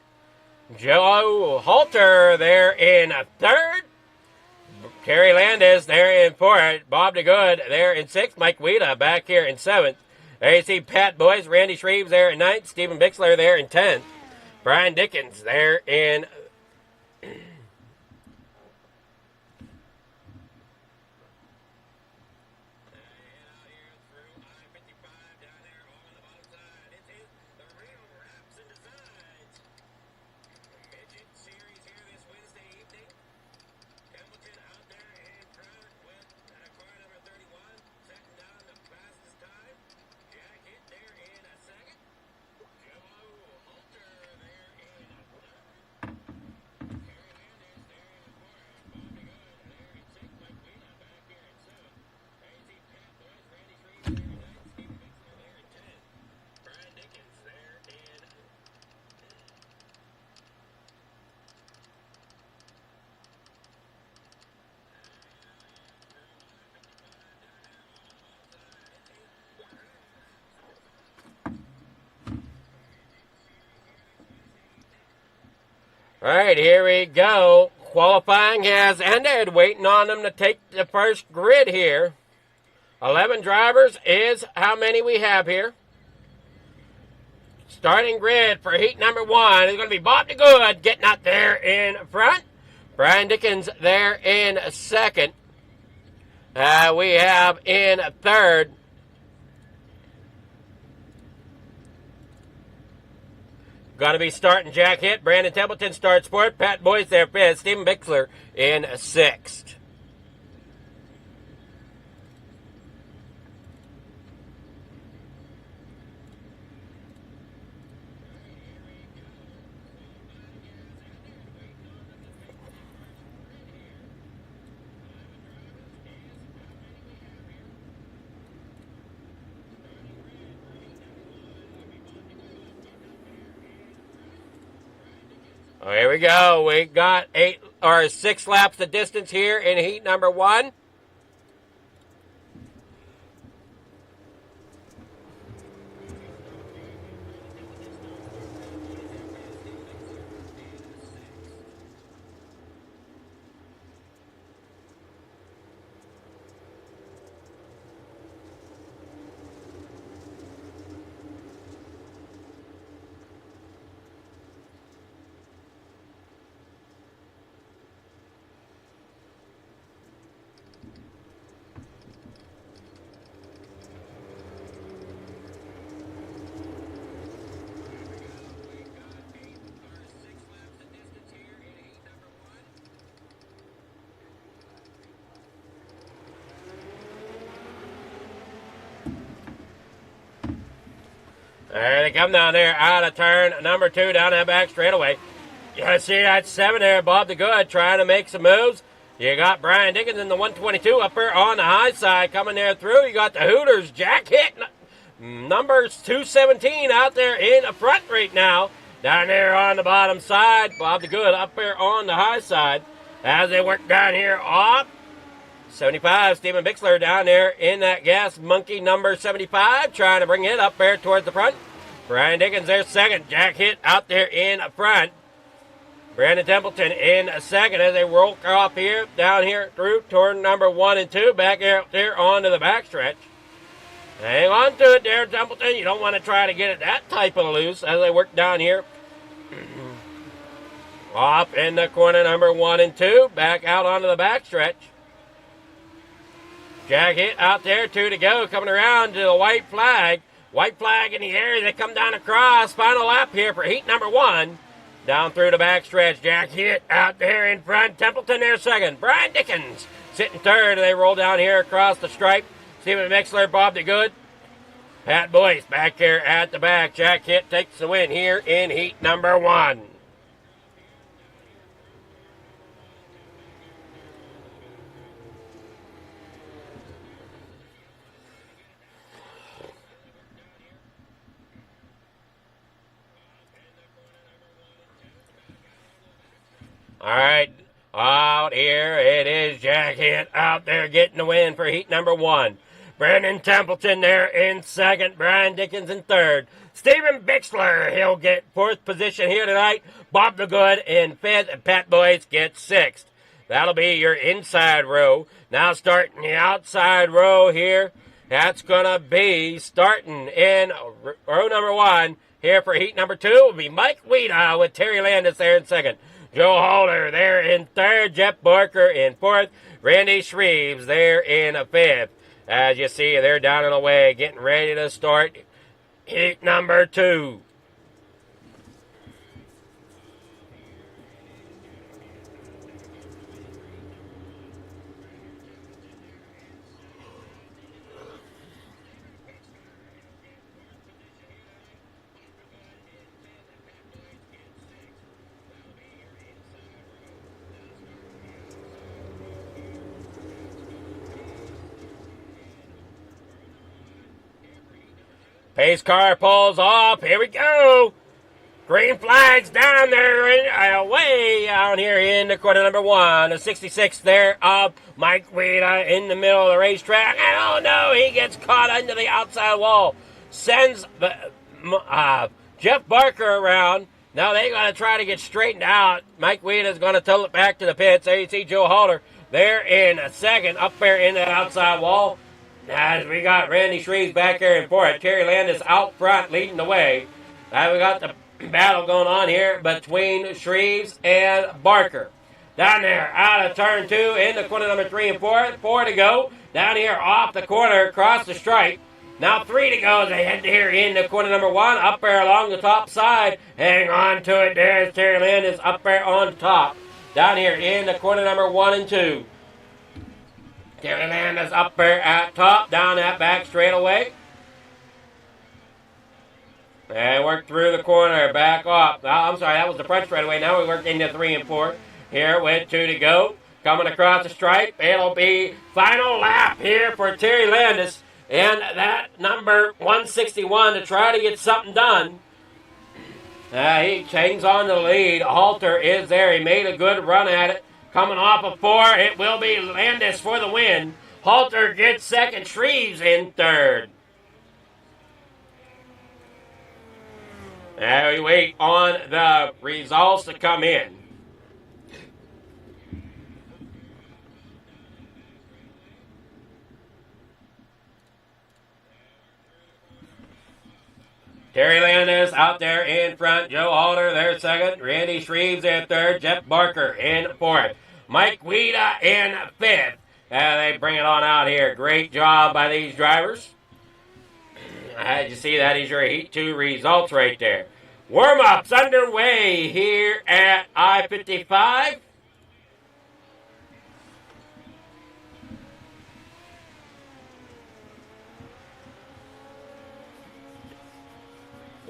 Joe Halter there in a third. Terry Landis there in fourth. Bob DeGood there in sixth. Mike Wheeler back here in seventh. There you see Pat Boyce, Randy Shreves there in ninth. Stephen Bixler there in 10th. Brian Dickens there in... All right, here we go. Qualifying has ended. Waiting on them to take the first grid here. 11 drivers is how many we have here. Starting grid for heat number 1 is going to be Bob DeGood getting out there in front. Brian Dickens there in second. We have in third. Going to be starting Jack Hitt. Brandon Templeton starts fourth. Pat Boyce there fifth. Stephen Bixler in sixth. Oh, here we go. We got 6 laps of distance here in heat number 1. There they come down there out of turn number 2 down that back straightaway. You see that 7 there, Bob the Good, trying to make some moves. You got Brian Dickens in the 122 up there on the high side coming there through. You got the Hooters, Jack Hit, numbers 217 out there in the front right now. Down there on the bottom side, Bob the Good up there on the high side. As they work down here off 75, Stephen Bixler down there in that gas monkey number 75, trying to bring it up there towards the front. Brian Dickens there second. Jack Hit out there in front. Brandon Templeton in a second as they roll off here, down here through turn number 1 and 2, back out there onto the backstretch. Hang on to it there, Templeton. You don't want to try to get it that type of loose as they work down here. Off in the corner number 1 and 2, back out onto the backstretch. Jack Hit out there, 2 to go, coming around to the white flag. White flag in the air, they come down across. Final lap here for heat number 1. Down through the backstretch, Jack Hit out there in front. Templeton there second. Brian Dickens sitting third. They roll down here across the stripe. Stephen Mixler, Bob the Good. Pat Boyce back here at the back. Jack Hit takes the win here in heat number 1. All right, out here it is Jack Hit out there getting the win for heat number 1. Brandon Templeton there in second. Brian Dickens in third. Stephen Bixler, he'll get 4th position here tonight. Bob the Good in 5th, and Pat Boyce gets 6th. That'll be your inside row. Now starting the outside row here. That's going to be starting in row number 1 here for heat number 2 will be Mike Weeda with Terry Landis there in second. Joe Halter there in third. Jeff Barker in 4th. Randy Shreves there in 5th. As you see, they're down and away, getting ready to start heat number 2. Pace car pulls off. Here we go. Green flags down there and way down here in the corner number 1. The 66 there of Mike Weeda in the middle of the racetrack. And oh no, he gets caught under the outside wall. Sends Jeff Barker around. Now they're going to try to get straightened out. Mike Weeda is going to tow it back to the pits. There you see Joe Halter there in second up there in that outside wall. As we got Randy Shreves back there in 4th. Terry Landis out front leading the way. Now we got the battle going on here between Shreves and Barker. Down there out of turn 2 in the corner number 3 and 4. 4 to go. Down here off the corner across the stripe. Now 3 to go as they head here in the corner number 1. Up there along the top side. Hang on to it. There's Terry Landis up there on top. Down here in the corner number 1 and 2. Terry Landis up there at top, down that back straightaway. And work through the corner, back off. Oh, I'm sorry, that was the front straightaway. Now we work into 3 and 4. Here with 2 to go. Coming across the stripe. It'll be final lap here for Terry Landis. And that number 161 to try to get something done. He hangs on to the lead. Halter is there. He made a good run at it. Coming off of 4, it will be Landis for the win. Halter gets second, Shreves in third. Now we wait on the results to come in. Terry Landis out there in front. Joe Halter there second. Randy Shreves in third. Jeff Barker in 4th. Mike Weeda in 5th. They bring it on out here. Great job by these drivers. As you see, that is your Heat 2 results right there. Warm-ups underway here at I-55.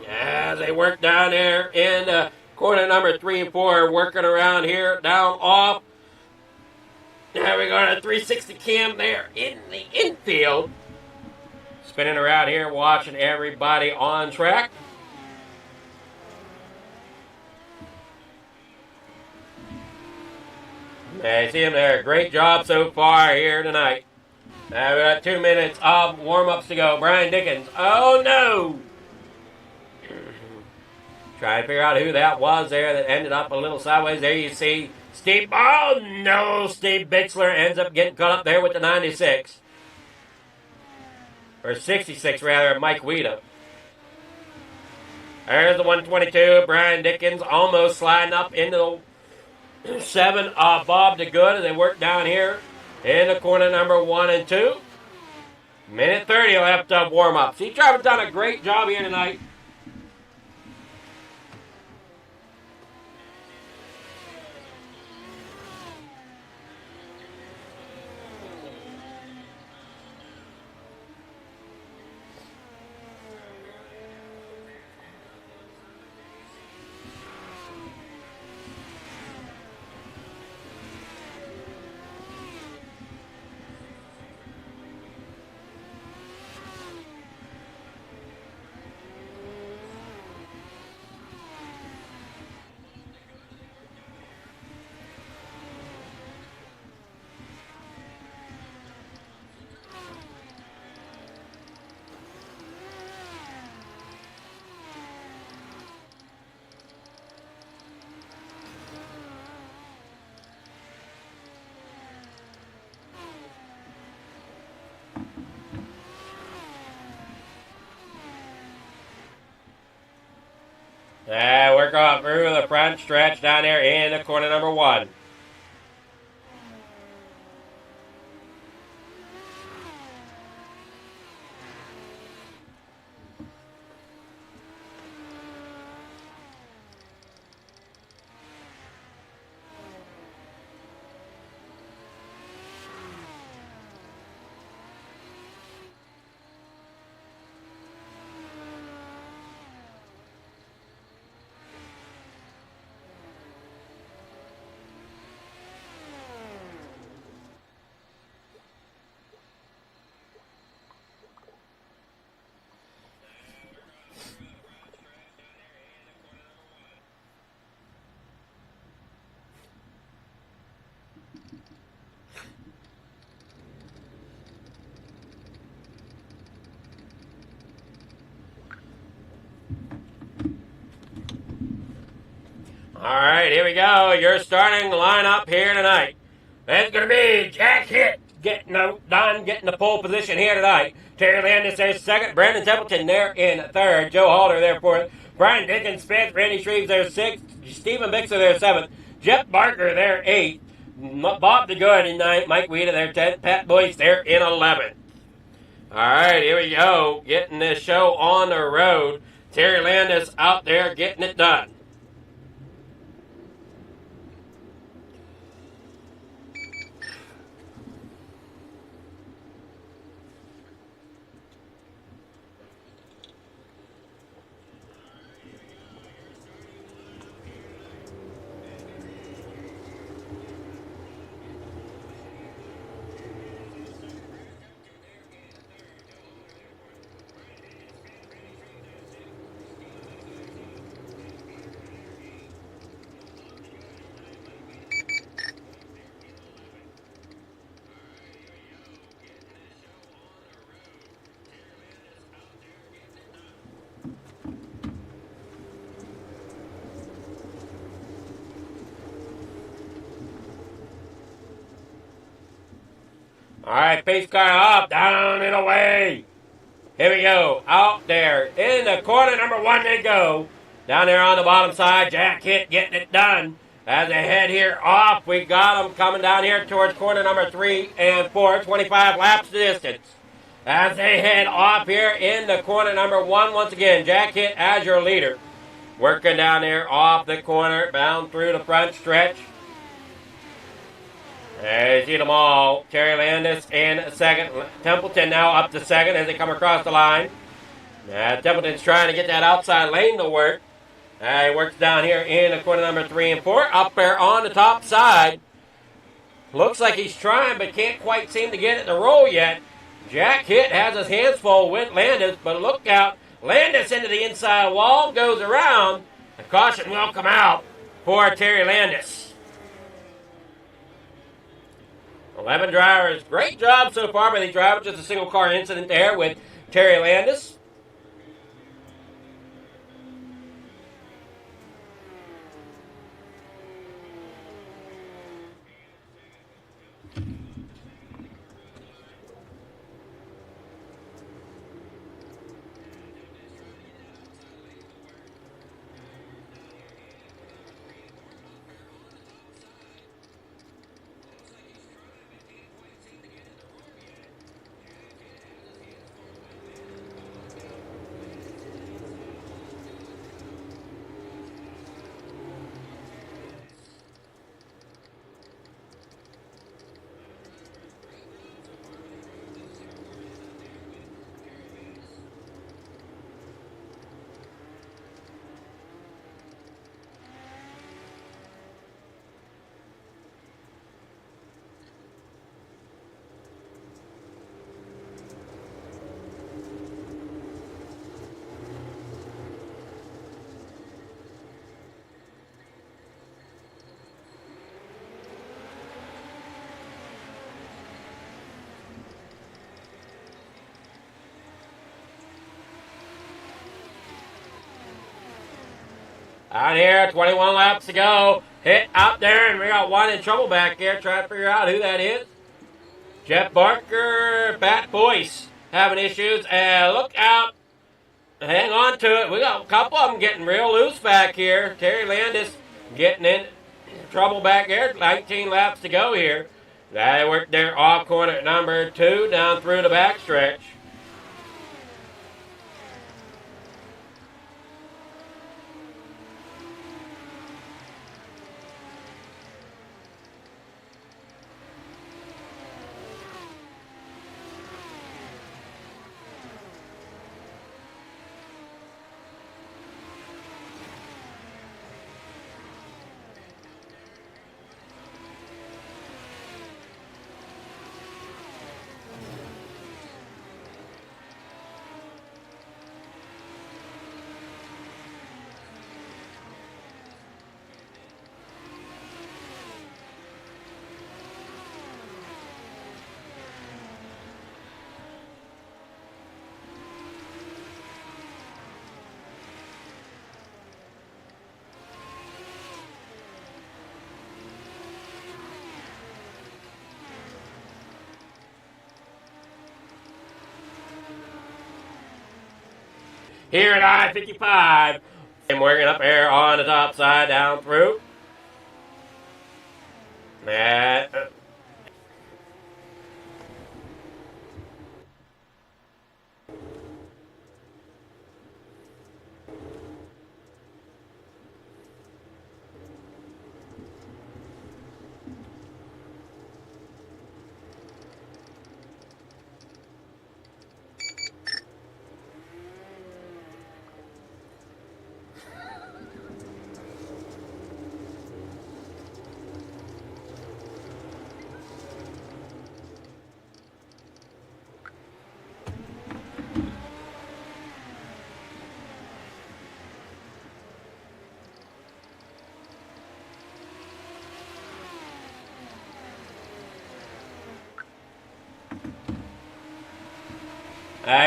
As they work down there in the Corner number 3 and 4 working around here, down off. There we go, a 360 cam there in the infield. Spinning around here, watching everybody on track. I see him there. Great job so far here tonight. Now we got 2 minutes of warm-ups to go. Brian Dickens. Oh no! Trying to figure out who that was there that ended up a little sideways. There you see Steve. Oh no! Steve Bixler ends up getting caught up there with the 96. Or 66 rather, Mike Weeda. There's the 122. Brian Dickens almost sliding up into the 7 Bob DeGood as they work down here in the corner number 1 and 2. Minute 30 left of warm-up. C Travis done a great job here tonight. Work off through the front stretch down there in the corner number 1. All right, here we go. Your starting lineup here tonight. It's going to be Jack Hitt getting the pole position here tonight. Terry Landis there second. Brandon Templeton there in third. Joe Halter there fourth. Brian Dickens fifth. Randy Shreves there sixth. Stephen Bixler there seventh. Jeff Barker there eighth. Bob DeGood in ninth. Mike Weeda there 10th. Pat Boyce there in 11th. All right, here we go. Getting this show on the road. Terry Landis out there getting it done. All right, pace car up, down and away. Here we go, out there in the corner number 1 they go. Down there on the bottom side, Jack Hitt getting it done. As they head here off, we got them coming down here towards corner number 3 and 4, 25 laps distance. As they head off here in the corner number 1, once again, Jack Hitt as your leader. Working down there off the corner, bound through the front stretch. There you see them all. Terry Landis in second. Templeton now up to second as they come across the line. Templeton's trying to get that outside lane to work. He works down here in the corner number 3 and 4. Up there on the top side. Looks like he's trying, but can't quite seem to get it to roll yet. Jack Hitt has his hands full with Landis, but look out. Landis into the inside wall, goes around. A caution will come out for Terry Landis. 11 drivers. Great job so far by the drivers. Just a single car incident there with Terry Landis. Out here, 21 laps to go. Hit out there, and we got one in trouble back here. Trying to figure out who that is. Jeff Barker, Bat Boyce having issues. And look out. Hang on to it. We got a couple of them getting real loose back here. Terry Landis getting in trouble back there. 19 laps to go here. They worked there off corner number 2 down through the backstretch. Here at I-55. And working up there on the top side, down through.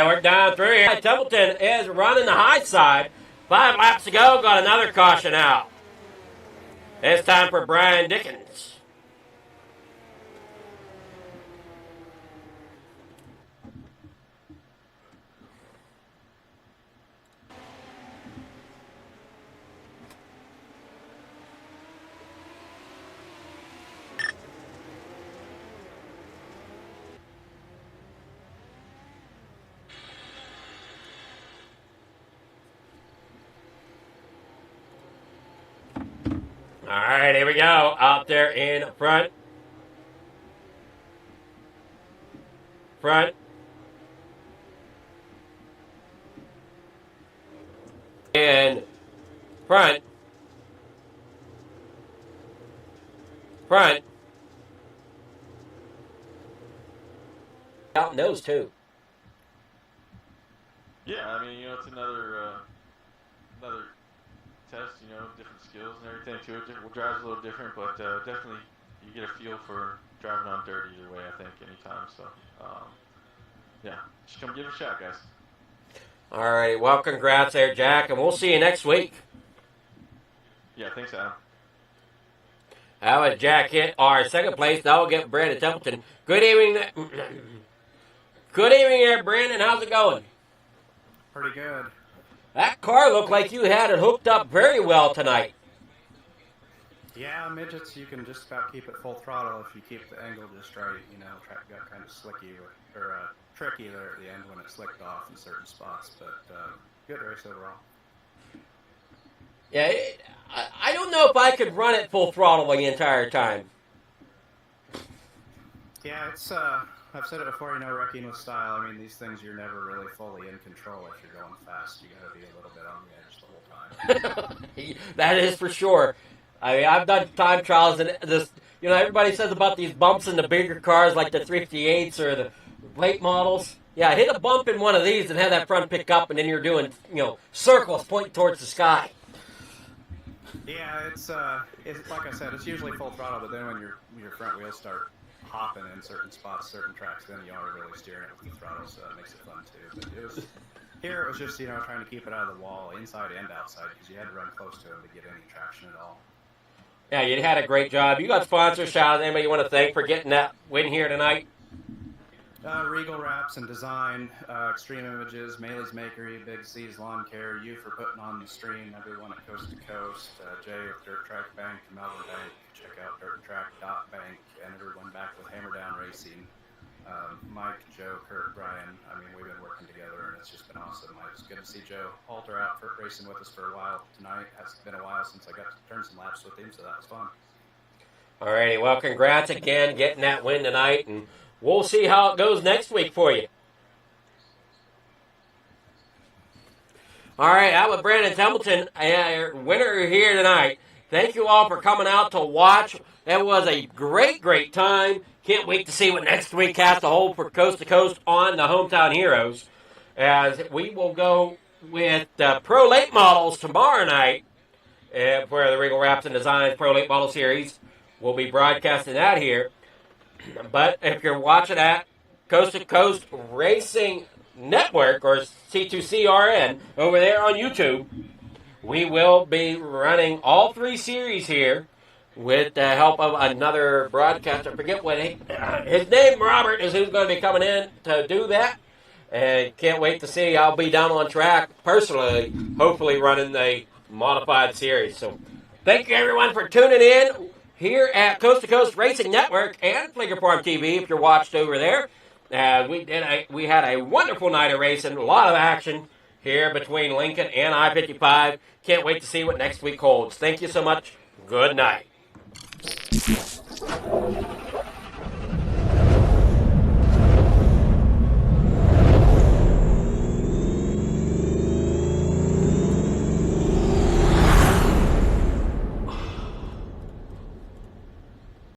We're down through here. Templeton is running the high side. 5 laps to go. Got another caution out. It's time for Brian Dickens. All right, here we go. Out there in front. And Front. Out in those too. Yeah, I mean, it's another test, different skills and everything too. It drives a little different, but definitely you get a feel for driving on dirt either way, I think, anytime. So, yeah, just come give it a shot, guys. All right, well, congrats there, Jack, and we'll see you next week. Yeah, thanks, Adam. That was Jack hit our second place. Now we'll get Brandon Templeton. Good evening. Good evening there, Brandon. How's it going? Pretty good. That car looked like you had it hooked up very well tonight. Yeah, midgets, you can just about keep it full throttle if you keep the angle just right. Track got kind of slicky or tricky there at the end when it slicked off in certain spots, but good race overall. Yeah, I don't know if I could run it full throttle the entire time. Yeah, it's I've said it before, wrecking with style. I mean, these things you're never really fully in control if you're going fast. You got to be a little bit on the edge the whole time. That is for sure. I mean, I've done time trials, and this, everybody says about these bumps in the bigger cars like the 358s or the late models. Yeah, hit a bump in one of these and have that front pick up, and then you're doing, circles pointing towards the sky. Yeah, it's like I said, it's usually full throttle, but then when your front wheels start hopping in certain spots, certain tracks, then you are really steering it with the throttle, so that makes it fun too. But it was just trying to keep it out of the wall, inside and outside, because you had to run close to them to get any traction at all. Yeah, you had a great job. You got sponsor shout-outs. Anybody you want to thank for getting that win here tonight? Regal Wraps and Design, Extreme Images, Maley's Makery, Big C's Lawn Care, you for putting on the stream, everyone at Coast to Coast, Jay with Dirt Track Bank, Melbourne Bank, check out dirttrack.bank, and everyone back with Hammer Down Racing, Mike, Joe, Kurt, Brian. I mean, we've been working together, and it's just been awesome. It's good to see Joe Halter out for racing with us for a while tonight. It's been a while since I got to turn some laps with him, so that was fun. All righty, well, congrats again getting that win tonight, and we'll see how it goes next week for you. All right, that was Brandon Templeton, our winner here tonight. Thank you all for coming out to watch. It was a great, great time. Can't wait to see what next week has to hold for Coast to Coast on the Hometown Heroes. As we will go with Pro Late Models tomorrow night for the Regal Wraps and Designs Pro Late Model Series. We'll be broadcasting that here. But if you're watching at Coast to Coast Racing Network or C2C RN over there on YouTube, we will be running all three series here with the help of another broadcaster. I forget what his name, Robert, is who's going to be coming in to do that. And can't wait to see. I'll be down on track personally, hopefully running the modified series. So thank you everyone for tuning in here at Coast to Coast Racing Network and Flicker Farm TV if you're watched over there. We had a wonderful night of racing, a lot of action here between Lincoln and I-55. Can't wait to see what next week holds. Thank you so much. Good night.